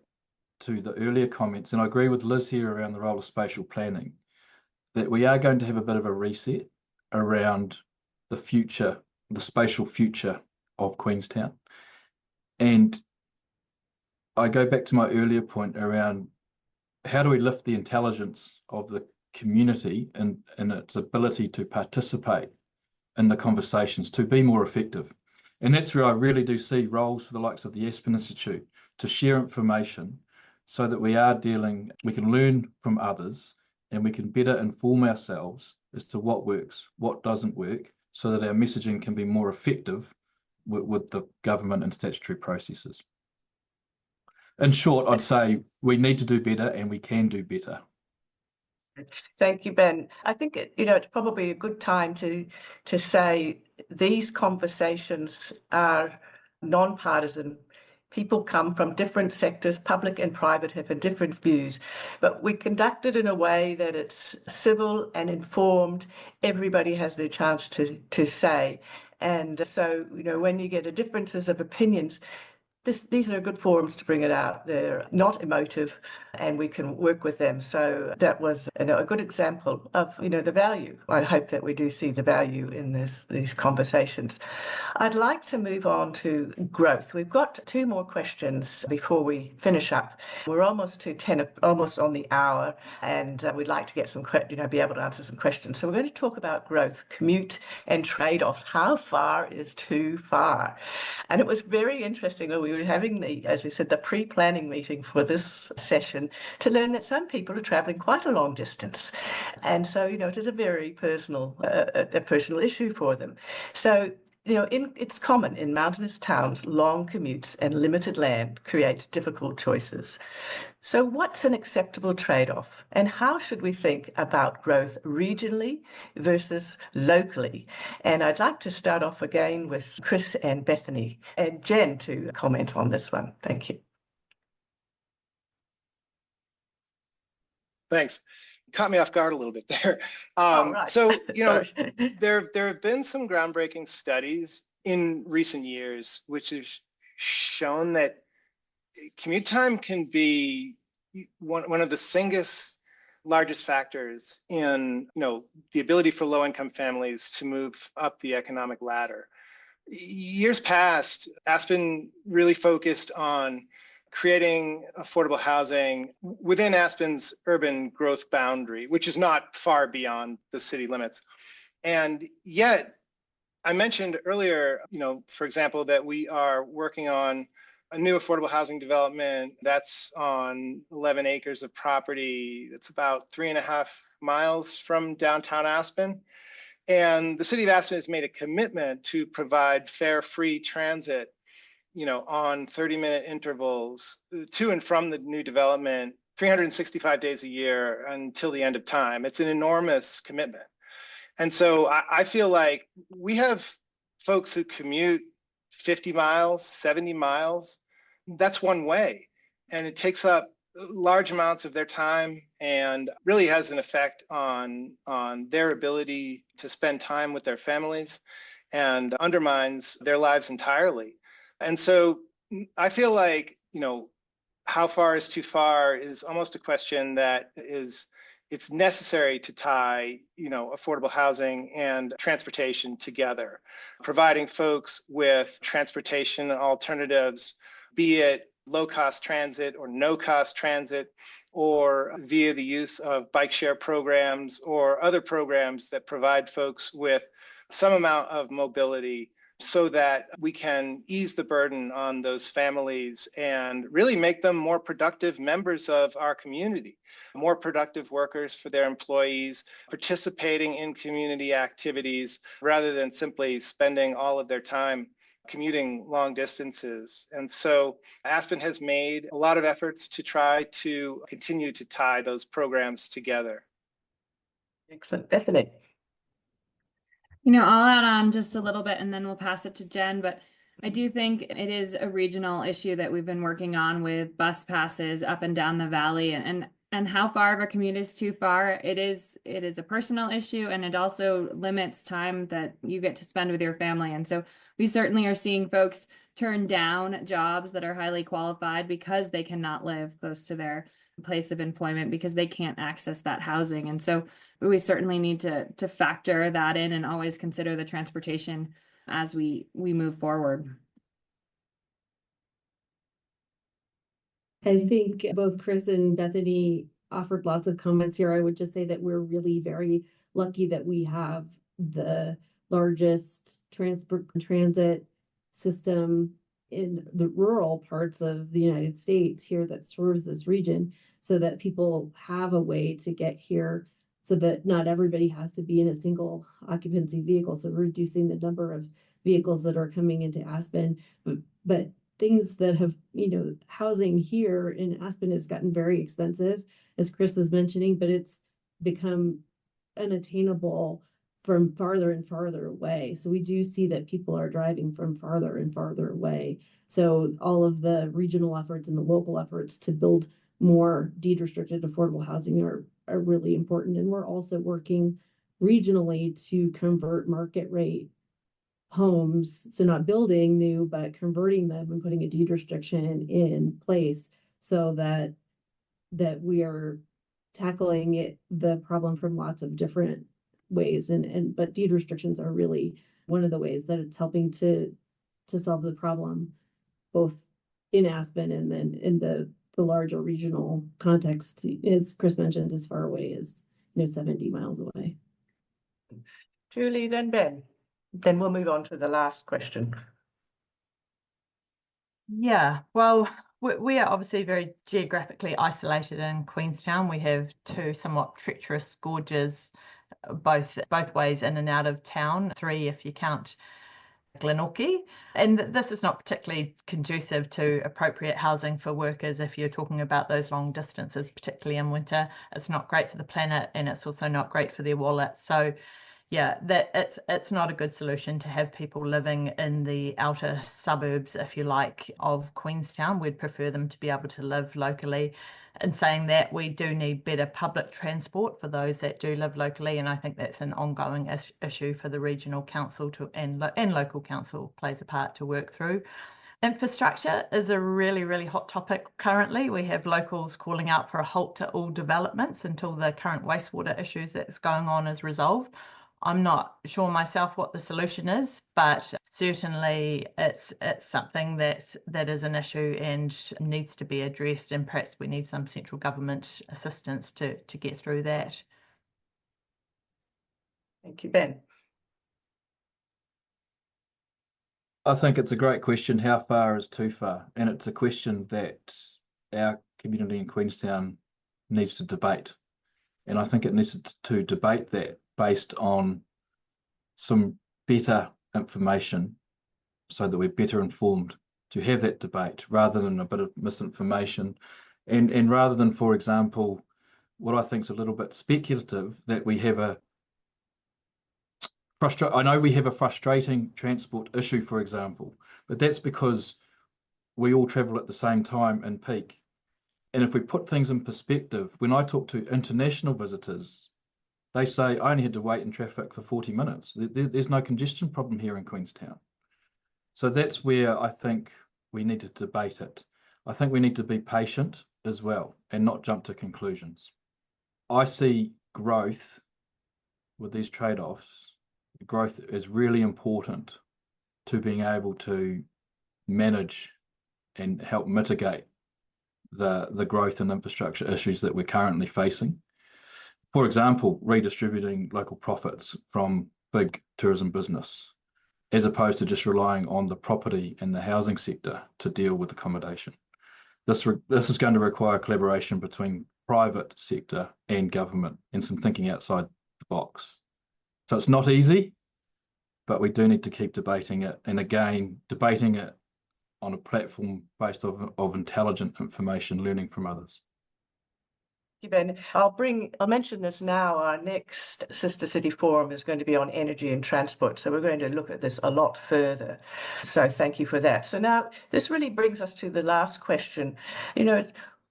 to the earlier comments, and I agree with Liz here around the role of spatial planning, that we are going to have a bit of a reset around the future, the spatial future of Queenstown. And I go back to my earlier point around how do we lift the intelligence of the community and its ability to participate in the conversations to be more effective. And that's where I really do see roles for the likes of the Aspen Institute to share information so that we can learn from others and we can better inform ourselves as to what works, what doesn't work, so that our messaging can be more effective with the government and statutory processes. In short, I'd say we need to do better and we can do better. Thank you, Ben. I think it's probably a good time to say these conversations are non-partisan. People come from different sectors, public and private, have different views, but we conduct it in a way that it's civil and informed. Everybody has their chance to say. And so, when you get differences of opinions, these are good forums to bring it out. They're not emotive and we can work with them. So that was a good example of the value. I hope that we do see the value in these conversations. I'd like to move on to growth. We've got 2 more questions before we finish up. We're almost to 10, almost on the hour, and we'd like to get some be able to answer some questions. So we're going to talk about growth, commute and trade-offs. How far is too far? And it was very interesting when we were having as we said, the pre-planning meeting for this session to learn that some people are traveling quite a long distance. And so, it is a very personal issue for them. So, it's common in mountainous towns, long commutes and limited land create difficult choices. So what's an acceptable trade-off? And how should we think about growth regionally versus locally? And I'd like to start off again with Chris and Bethany and Jen to comment on this one. Thank you. Thanks. Caught me off guard a little bit there. Right. So, there have been some groundbreaking studies in recent years which have shown that commute time can be one of the largest factors in the ability for low-income families to move up the economic ladder. Years past, Aspen really focused on creating affordable housing within Aspen's urban growth boundary, which is not far beyond the city limits. And yet, I mentioned earlier, for example, that we are working on a new affordable housing development that's on 11 acres of property. That's about 3.5 miles from downtown Aspen. And the city of Aspen has made a commitment to provide fare, free transit on 30-minute intervals to and from the new development, 365 days a year until the end of time. It's an enormous commitment. And so I feel like we have folks who commute 50 miles, 70 miles. That's one way. And it takes up large amounts of their time and really has an effect on their ability to spend time with their families and undermines their lives entirely. And so I feel like, how far is too far is almost a question that it's necessary to tie, affordable housing and transportation together, providing folks with transportation alternatives, be it low-cost transit or no-cost transit, or via the use of bike share programs or other programs that provide folks with some amount of mobility so that we can ease the burden on those families and really make them more productive members of our community, more productive workers for their employees, participating in community activities rather than simply spending all of their time commuting long distances. And so Aspen has made a lot of efforts to try to continue to tie those programs together. Excellent. Bethany. I'll add on just a little bit and then we'll pass it to Jen, but I do think it is a regional issue that we've been working on with bus passes up and down the valley, and how far of a commute is too far. It is a personal issue, and it also limits time that you get to spend with your family. And so we certainly are seeing folks turn down jobs that are highly qualified because they cannot live close to their place of employment because they can't access that housing. And so we certainly need to factor that in and always consider the transportation as we move forward. I think both Chris and Bethany offered lots of comments here. I would just say that we're really very lucky that we have the largest transit system in the rural parts of the United States here that serves this region, so that people have a way to get here, so that not everybody has to be in a single occupancy vehicle. So reducing the number of vehicles that are coming into Aspen, but things that have, housing here in Aspen has gotten very expensive, as Chris was mentioning, but it's become unattainable from farther and farther away. So we do see that people are driving from farther and farther away. So all of the regional efforts and the local efforts to build more deed-restricted affordable housing are really important. And we're also working regionally to convert market rate homes, so not building new, but converting them and putting a deed restriction in place, so that we are tackling the problem from lots of different ways. But deed restrictions are really one of the ways that it's helping to solve the problem, both in Aspen and then in the larger regional context, as Chris mentioned, as far away as 70 miles away. Julie, then Ben. Then we'll move on to the last question. Yeah, well, we are obviously very geographically isolated in Queenstown. We have two somewhat treacherous gorges, both ways in and out of town, 3 if you count Glenorchy. And this is not particularly conducive to appropriate housing for workers if you're talking about those long distances, particularly in winter. It's not great for the planet, and it's also not great for their wallet. So yeah, that it's not a good solution to have people living in the outer suburbs, if you like, of Queenstown. We'd prefer them to be able to live locally. In saying that, we do need better public transport for those that do live locally, and I think that's an ongoing issue for the regional council and local council plays a part to work through. Infrastructure is a really, really hot topic currently. We have locals calling out for a halt to all developments until the current wastewater issues that's going on is resolved. I'm not sure myself what the solution is, but certainly it's something that is an issue and needs to be addressed, and perhaps we need some central government assistance to get through that. Thank you, Ben. I think it's a great question. How far is too far? And it's a question that our community in Queenstown needs to debate. And I think it needs to debate that based on some better information, so that we're better informed to have that debate, rather than a bit of misinformation. And rather than, for example, what I think is a little bit speculative, that we have I know we have a frustrating transport issue, for example, but that's because we all travel at the same time in peak. And if we put things in perspective, when I talk to international visitors, they say, I only had to wait in traffic for 40 minutes. There's no congestion problem here in Queenstown. So that's where I think we need to debate it. I think we need to be patient as well and not jump to conclusions. I see growth with these trade-offs. Growth is really important to being able to manage and help mitigate the growth and infrastructure issues that we're currently facing. For example, redistributing local profits from big tourism business, as opposed to just relying on the property and the housing sector to deal with accommodation. This is going to require collaboration between private sector and government, and some thinking outside the box. So it's not easy, but we do need to keep debating it, and again, debating it on a platform based of intelligent information, learning from others. Thank you, Ben. I'll mention this now. Our next Sister City Forum is going to be on energy and transport. So we're going to look at this a lot further. So thank you for that. So now this really brings us to the last question.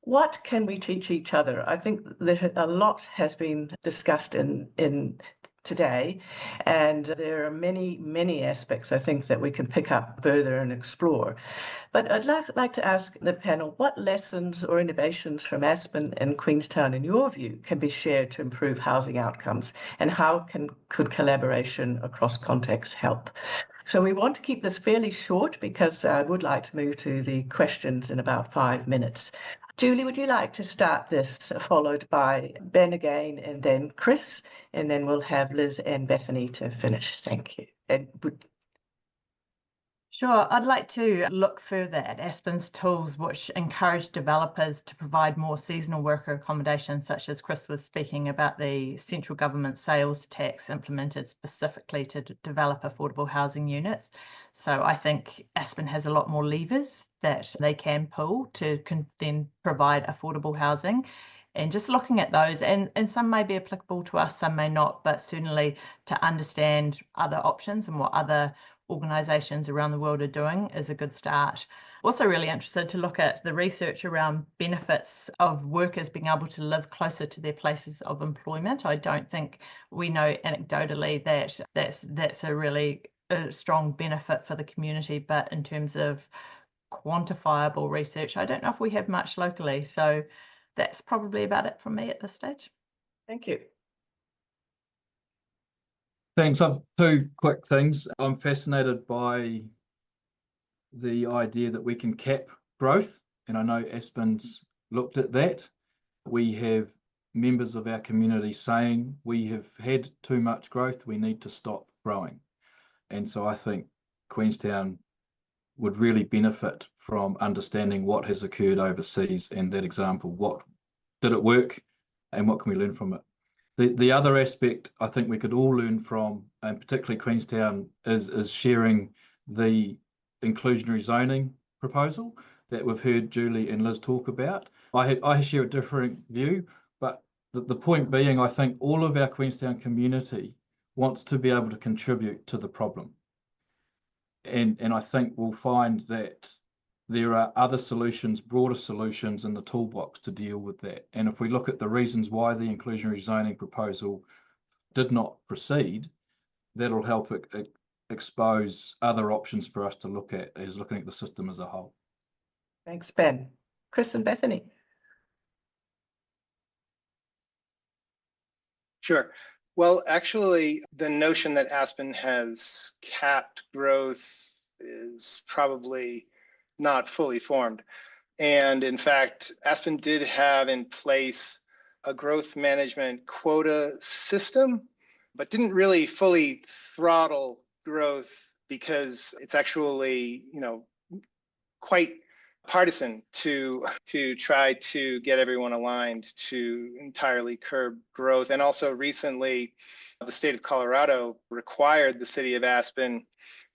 What can we teach each other? I think that a lot has been discussed in today, and there are many, many aspects I think that we can pick up further and explore. But I'd like to ask the panel, what lessons or innovations from Aspen and Queenstown, in your view, can be shared to improve housing outcomes, and how could collaboration across contexts help? So we want to keep this fairly short because I would like to move to the questions in about 5 minutes. Julie, would you like to start this, followed by Ben again, and then Chris, and then we'll have Liz and Bethany to finish. Thank you. Sure, I'd like to look further at Aspen's tools which encourage developers to provide more seasonal worker accommodation, such as Chris was speaking about the central government sales tax implemented specifically to develop affordable housing units. So I think Aspen has a lot more levers that they can pull to then provide affordable housing. And just looking at those, and some may be applicable to us, some may not, but certainly to understand other options and what other organisations around the world are doing is a good start. Also really interested to look at the research around benefits of workers being able to live closer to their places of employment. I don't think we know anecdotally that that's a really strong benefit for the community, but in terms of quantifiable research, I don't know if we have much locally. So that's probably about it from me at this stage. Thank you. Thanks. Two quick things. I'm fascinated by the idea that we can cap growth, and I know Aspen's looked at that. We have members of our community saying we have had too much growth, we need to stop growing. And so I think Queenstown would really benefit from understanding what has occurred overseas and that example. What did it work and what can we learn from it? The other aspect I think we could all learn from, and particularly Queenstown, is sharing the inclusionary zoning proposal that we've heard Julie and Liz talk about. I share a different view, but the point being, I think all of our Queenstown community wants to be able to contribute to the problem. And I think we'll find that there are other solutions, broader solutions in the toolbox to deal with that. And if we look at the reasons why the inclusionary zoning proposal did not proceed, that'll help expose other options for us to look at as looking at the system as a whole. Thanks, Ben. Chris and Bethany. Sure. Well, actually, the notion that Aspen has capped growth is probably not fully formed. And in fact, Aspen did have in place a growth management quota system, but didn't really fully throttle growth because it's actually, quite partisan to try to get everyone aligned to entirely curb growth. And also recently, the state of Colorado required the city of Aspen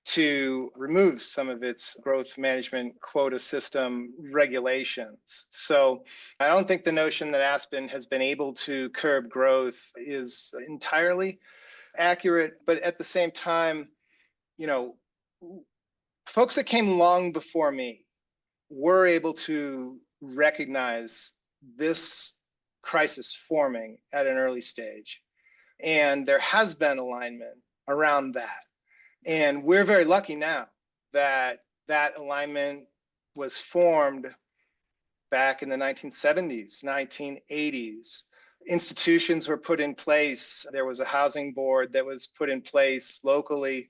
to remove some of its growth management quota system regulations. So I don't think the notion that Aspen has been able to curb growth is entirely accurate, but at the same time, folks that came long before me were able to recognize this crisis forming at an early stage. And there has been alignment around that. And we're very lucky now that that alignment was formed back in the 1970s, 1980s. Institutions were put in place. There was a housing board that was put in place locally,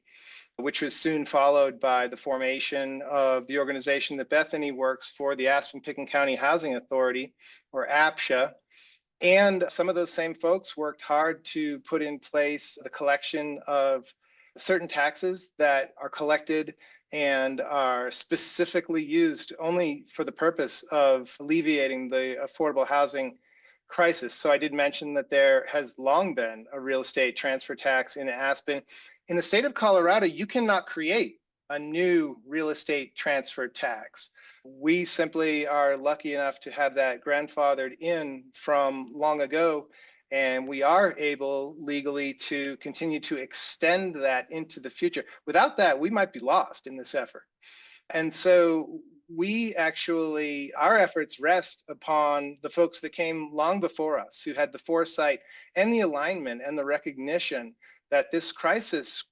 which was soon followed by the formation of the organization that Bethany works for, the Aspen-Picken County Housing Authority, or APSHA. And some of those same folks worked hard to put in place the collection of certain taxes that are collected and are specifically used only for the purpose of alleviating the affordable housing crisis. So I did mention that there has long been a real estate transfer tax in Aspen. In the state of Colorado, you cannot create a new real estate transfer tax. We simply are lucky enough to have that grandfathered in from long ago, and we are able legally to continue to extend that into the future. Without that, we might be lost in this effort. And so our efforts rest upon the folks that came long before us, who had the foresight and the alignment and the recognition that this crisis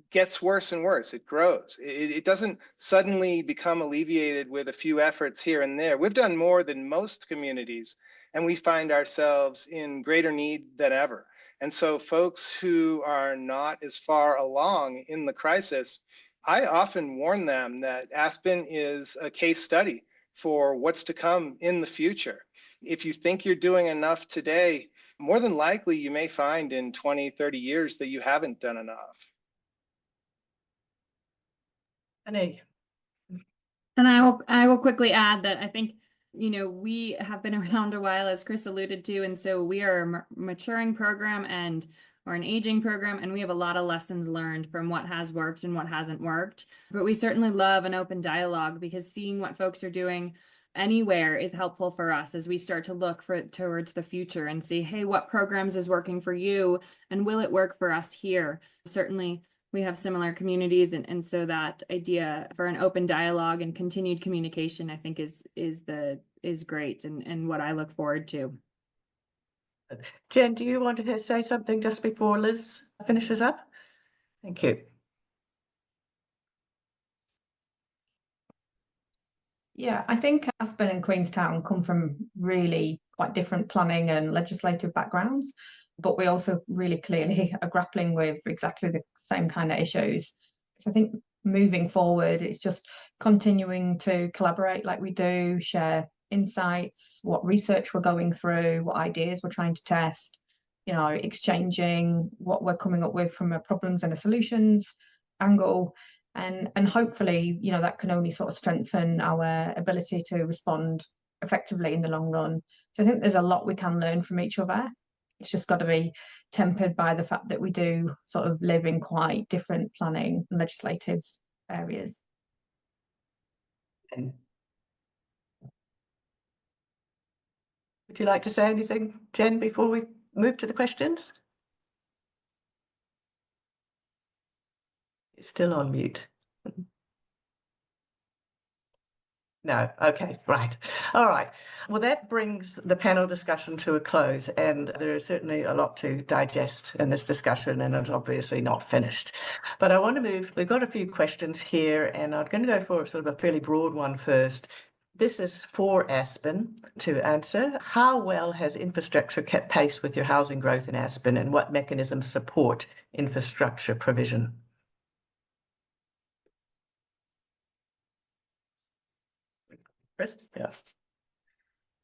gets worse and worse. It grows. It doesn't suddenly become alleviated with a few efforts here and there. We've done more than most communities, and we find ourselves in greater need than ever. And so folks who are not as far along in the crisis, I often warn them that Aspen is a case study for what's to come in the future. If you think you're doing enough today, more than likely you may find in 20, 30 years that you haven't done enough. Annie. And I will quickly add that I think, we have been around a while, as Chris alluded to, and so we are a maturing program or an aging program, and we have a lot of lessons learned from what has worked and what hasn't worked. But we certainly love an open dialogue, because seeing what folks are doing anywhere is helpful for us as we start to look towards the future and see, hey, what programs is working for you, and will it work for us here? Certainly, we have similar communities, and so that idea for an open dialogue and continued communication, I think, is great, and what I look forward to. Jen, do you want to say something just before Liz finishes up? Thank you. Yeah, I think Aspen and Queenstown come from really quite different planning and legislative backgrounds, but we also really clearly are grappling with exactly the same kind of issues. So I think moving forward, it's just continuing to collaborate like we do, share insights, what research we're going through, what ideas we're trying to test, exchanging what we're coming up with from a problems and a solutions angle. And hopefully, that can only sort of strengthen our ability to respond effectively in the long run. So I think there's a lot we can learn from each other. It's just got to be tempered by the fact that we do sort of live in quite different planning and legislative areas. Would you like to say anything, Jen, before we move to the questions? You're still on mute. No, okay, right. All right. Well, that brings the panel discussion to a close, and there is certainly a lot to digest in this discussion, and it's obviously not finished. But I want to move, we've got a few questions here, and I'm going to go for sort of a fairly broad one first. This is for Aspen to answer. How well has infrastructure kept pace with your housing growth in Aspen, and what mechanisms support infrastructure provision? Chris? Yes.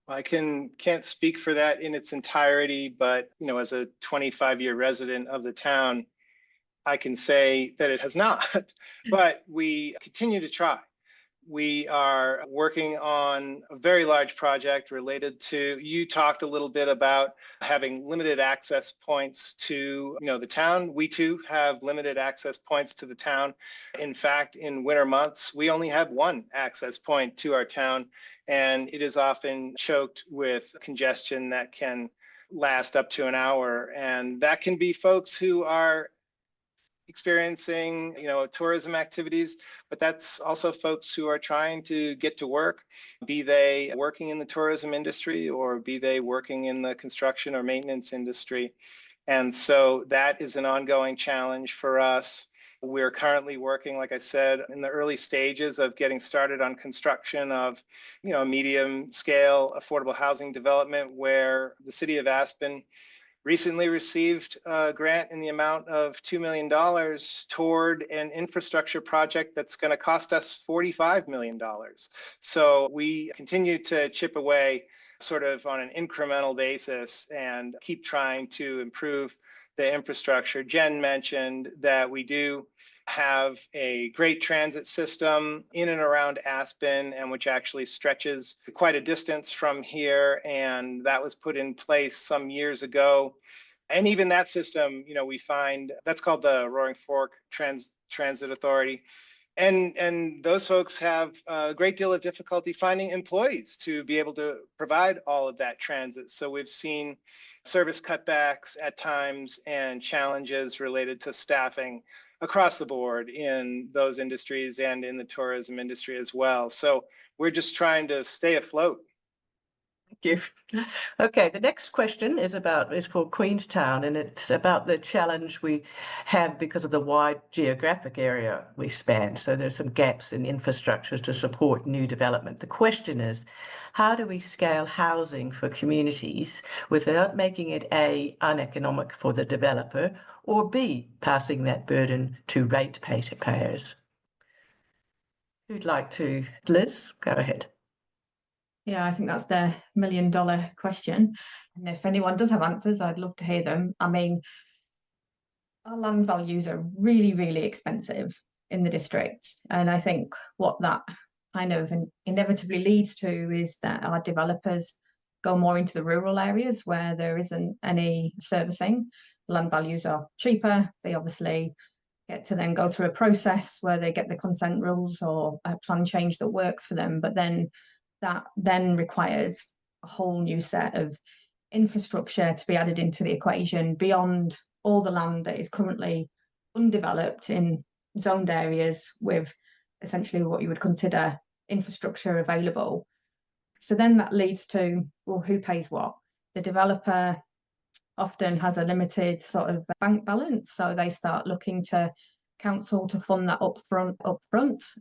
I can't speak for that in its entirety, but as a 25-year resident of the town, I can say that it has not. But we continue to try. We are working on a very large project related to, you talked a little bit about having limited access points to the town. We too have limited access points to the town. In fact, in winter months, we only have one access point to our town, and it is often choked with congestion that can last up to an hour. And that can be folks who are experiencing tourism activities, but that's also folks who are trying to get to work, be they working in the tourism industry or be they working in the construction or maintenance industry. And so that is an ongoing challenge for us. We're currently working, like I said, in the early stages of getting started on construction of a medium scale affordable housing development, where the city of Aspen recently received a grant in the amount of $2 million toward an infrastructure project that's going to cost us $45 million. So we continue to chip away sort of on an incremental basis and keep trying to improve the infrastructure. Jen mentioned that we do have a great transit system in and around Aspen, and which actually stretches quite a distance from here. And that was put in place some years ago And even that system, we find that's called the Roaring Fork Transit Authority. And those folks have a great deal of difficulty finding employees to be able to provide all of that transit. So we've seen service cutbacks at times and challenges related to staffing across the board in those industries and in the tourism industry as well. So we're just trying to stay afloat. Thank you. Okay, the next question is for Queenstown, and it's about the challenge we have because of the wide geographic area we span. So there's some gaps in infrastructure to support new development. The question is, how do we scale housing for communities without making it A, uneconomic for the developer, or B, passing that burden to ratepayers? Who'd like to? Liz, go ahead. Yeah, I think that's the million-dollar question. And if anyone does have answers, I'd love to hear them. I mean, our land values are really, really expensive in the district. And I think what that kind of inevitably leads to is that our developers go more into the rural areas where there isn't any servicing. Land values are cheaper. They obviously get to then go through a process where they get the consent rules or a plan change that works for them. But then that then requires a whole new set of infrastructure to be added into the equation beyond all the land that is currently undeveloped in zoned areas with essentially what you would consider infrastructure available. So then that leads to, well, who pays what? The developer often has a limited sort of bank balance, so they start looking to council to fund that up front.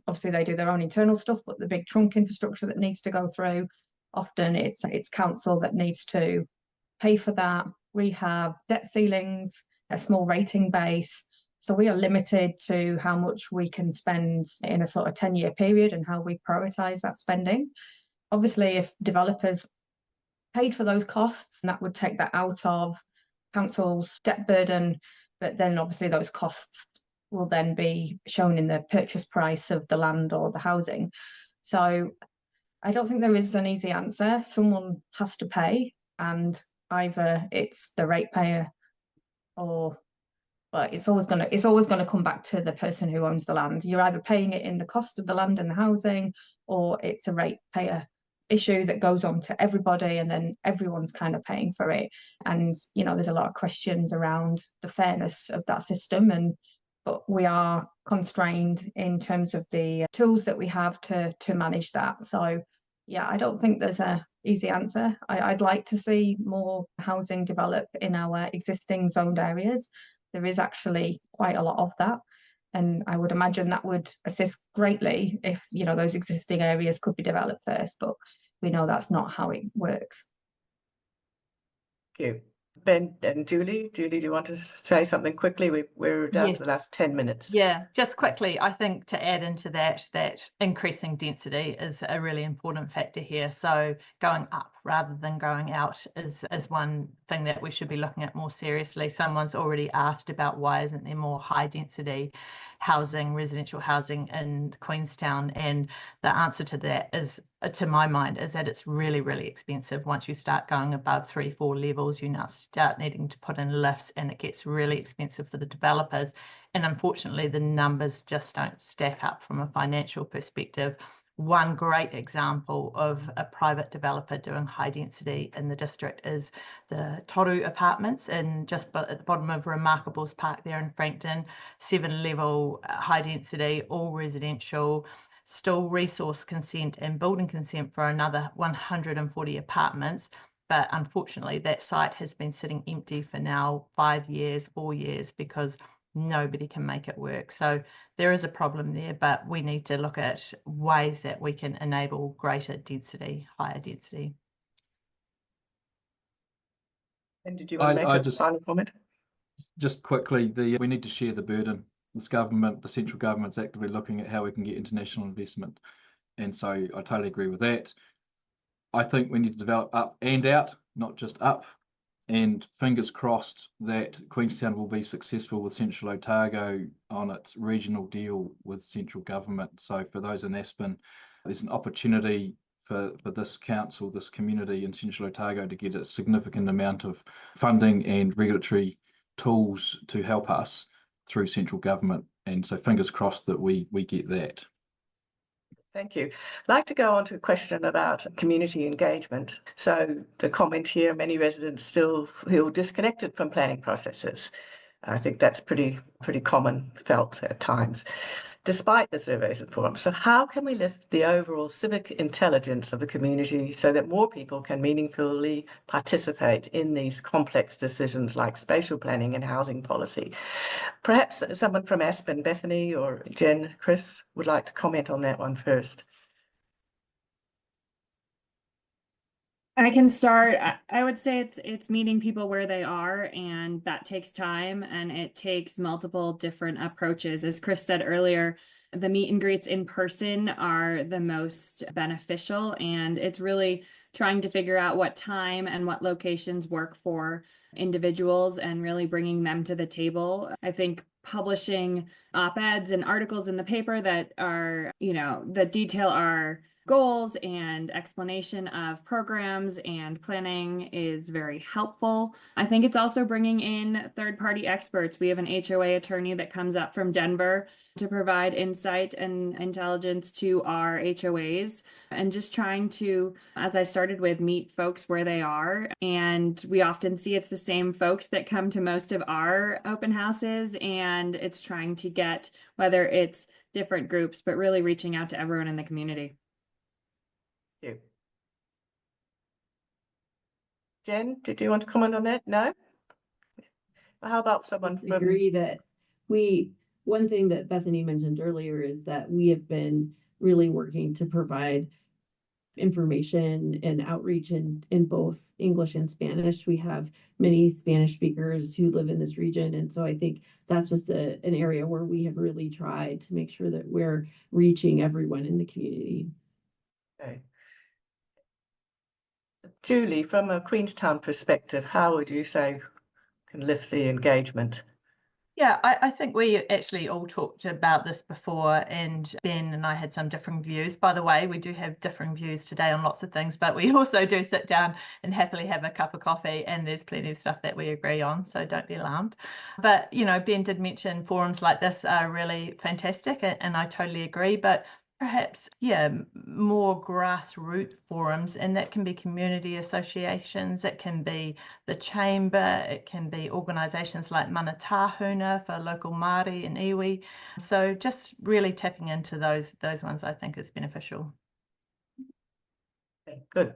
Obviously they do their own internal stuff, but the big trunk infrastructure that needs to go through, often it's council that needs to pay for that. We have debt ceilings, a small rating base, so we are limited to how much we can spend in a sort of 10-year period and how we prioritize that spending. Obviously, if developers paid for those costs, that would take that out of council's debt burden, but then obviously those costs will then be shown in the purchase price of the land or the housing. So I don't think there is an easy answer. Someone has to pay, and either it's the ratepayer or, but it's always gonna come back to the person who owns the land. You're either paying it in the cost of the land and the housing, or it's a ratepayer issue that goes on to everybody, and then everyone's kind of paying for it. And there's a lot of questions around the fairness of that system, but we are constrained in terms of the tools that we have to manage that. So yeah, I don't think there's a easy answer. I'd like to see more housing develop in our existing zoned areas. There is actually quite a lot of that, and I would imagine that would assist greatly if those existing areas could be developed first, but we know that's not how it works. Thank you. Ben and Julie, do you want to say something quickly? We're down to the last 10 minutes. Yeah, just quickly, I think to add into that increasing density is a really important factor here. So going up rather than going out is one thing that we should be looking at more seriously. Someone's already asked about why isn't there more high density housing, residential housing in Queenstown, and the answer to that is, to my mind, is that it's really, really expensive. Once you start going above 3-4 levels, you now start needing to put in lifts, and it gets really expensive for the developers. And unfortunately, the numbers just don't stack up from a financial perspective. One great example of a private developer doing high density in the district is the Toru apartments just at the bottom of Remarkables Park there in Frankton. 7-level high density, all residential, still resource consent and building consent for another 140 apartments. But unfortunately, that site has been sitting empty for now 5 years, 4 years, because nobody can make it work. So there is a problem there, but we need to look at ways that we can enable greater density, higher density. And did you want to make a final comment? Just quickly, we need to share the burden. This government, the central government's actively looking at how we can get international investment. And so I totally agree with that. I think we need to develop up and out, not just up. And fingers crossed that Queenstown will be successful with Central Otago on its regional deal with central government. So for those in Aspen, there's an opportunity for this council, this community in Central Otago to get a significant amount of funding and regulatory tools to help us through central government. And so fingers crossed that we get that. Thank you. I'd like to go on to a question about community engagement. So the comment here, many residents still feel disconnected from planning processes. I think that's pretty common felt at times, despite the surveys and forums. So how can we lift the overall civic intelligence of the community so that more people can meaningfully participate in these complex decisions like spatial planning and housing policy? Perhaps someone from Aspen, Bethany or Jen, Chris, would like to comment on that one first. I can start. I would say it's meeting people where they are, and that takes time and it takes multiple different approaches. As Chris said earlier, the meet and greets in person are the most beneficial, and it's really trying to figure out what time and what locations work for individuals and really bringing them to the table. I think publishing op-eds and articles in the paper that are, that detail our goals and explanation of programs and planning is very helpful. I think it's also bringing in third-party experts. We have an HOA attorney that comes up from Denver to provide insight and intelligence to our HOAs, and just trying to, as I started with, meet folks where they are. And we often see it's the same folks that come to most of our open houses, and it's trying to get, whether it's different groups, but really reaching out to everyone in the community. You. Jen, did you want to comment on that? No? How about someone from... I agree that one thing that Bethany mentioned earlier is that we have been really working to provide information and outreach in both English and Spanish. We have many Spanish speakers who live in this region. And so I think that's just an area where we have really tried to make sure that we're reaching everyone in the community. Okay. Julie, from a Queenstown perspective, how would you say can lift the engagement? Yeah, I think we actually all talked about this before, and Ben and I had some different views. By the way, we do have different views today on lots of things, but we also do sit down and happily have a cup of coffee, and there's plenty of stuff that we agree on, so don't be alarmed. But, Ben did mention forums like this are really fantastic, and I totally agree, but perhaps, more grassroots forums, and that can be community associations, it can be the chamber, it can be organisations like Mana Tahuna for local Māori and iwi. So just really tapping into those ones I think is beneficial. Okay, good.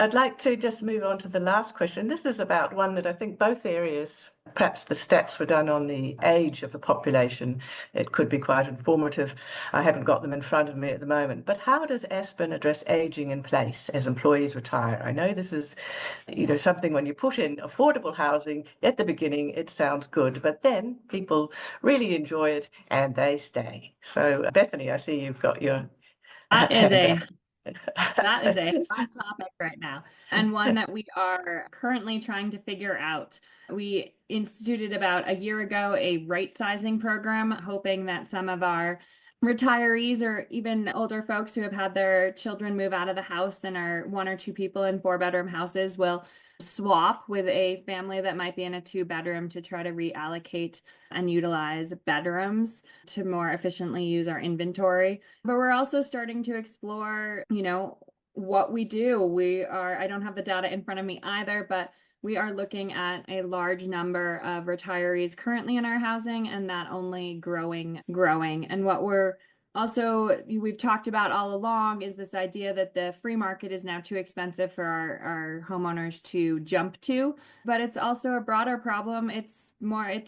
I'd like to just move on to the last question. This is about one that I think both areas, perhaps the stats were done on the age of the population. It could be quite informative. I haven't got them in front of me at the moment. But how does Aspen address ageing in place as employees retire? I know this is, something when you put in affordable housing at the beginning, it sounds good, but then people really enjoy it and they stay. So Bethany, I see you've got your hand up. That is a hot topic right now, and one that we are currently trying to figure out. We instituted about a year ago a right sizing program, hoping that some of our retirees or even older folks who have had their children move out of the house and are 1 or 2 people in 4-bedroom houses will swap with a family that might be in a 2-bedroom to try to reallocate and utilize bedrooms to more efficiently use our inventory. But we're also starting to explore, what we do. I don't have the data in front of me either, but we are looking at a large number of retirees currently in our housing, and that only growing. And what we've talked about all along is this idea that the free market is now too expensive for our homeowners to jump to, but it's also a broader problem. It's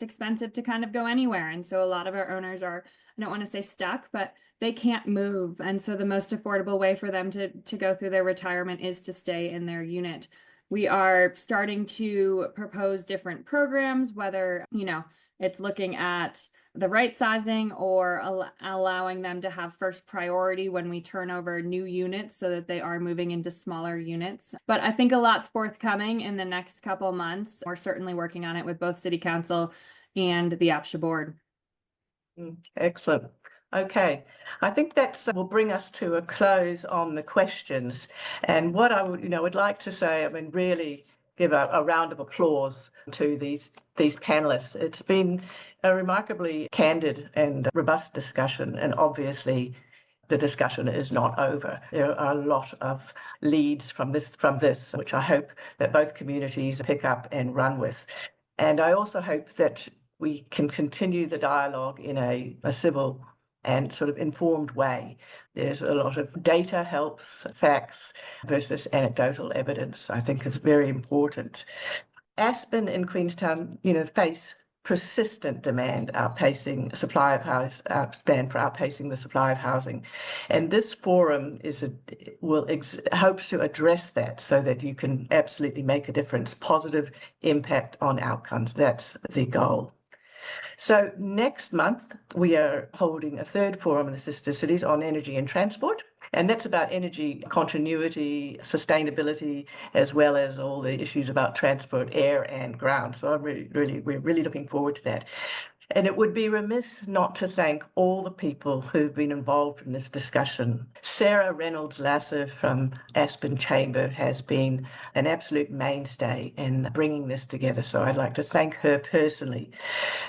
expensive to kind of go anywhere. And so a lot of our owners are, I don't want to say stuck, but they can't move. And so the most affordable way for them to go through their retirement is to stay in their unit. We are starting to propose different programs, whether, it's looking at the right sizing or allowing them to have first priority when we turn over new units so that they are moving into smaller units. But I think a lot's forthcoming in the next couple months. We're certainly working on it with both City Council and the APSHA board. Excellent. Okay, I think that will bring us to a close on the questions. And what I would like to say, I mean, really give a round of applause to these panelists. It's been a remarkably candid and robust discussion, and obviously the discussion is not over. There are a lot of leads from this, which I hope that both communities pick up and run with. And I also hope that we can continue the dialogue in a civil and sort of informed way. There's a lot of data helps, facts versus anecdotal evidence, I think is very important. Aspen and Queenstown, face persistent demand outpacing supply of house, demand for outpacing the supply of housing. And this forum hopes to address that so that you can absolutely make a difference, positive impact on outcomes. That's the goal. So next month, we are holding a third forum in the sister cities on energy and transport. And that's about energy continuity, sustainability, as well as all the issues about transport, air and ground. So we're really looking forward to that. And it would be remiss not to thank all the people who've been involved in this discussion. Sarah Reynolds-Lasser from Aspen Chamber has been an absolute mainstay in bringing this together. So I'd like to thank her personally.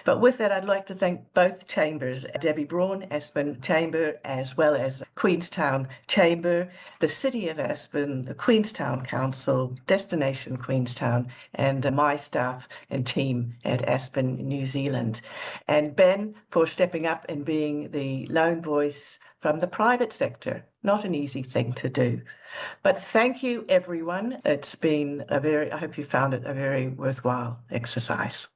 But with that, I'd like to thank both chambers, Debbie Braun, Aspen Chamber, as well as Queenstown Chamber, the City of Aspen, the Queenstown Council, Destination Queenstown, and my staff and team at Aspen, New Zealand. And Ben for stepping up and being the lone voice from the private sector. Not an easy thing to do. But thank you, everyone. It's been I hope you found it a very worthwhile exercise.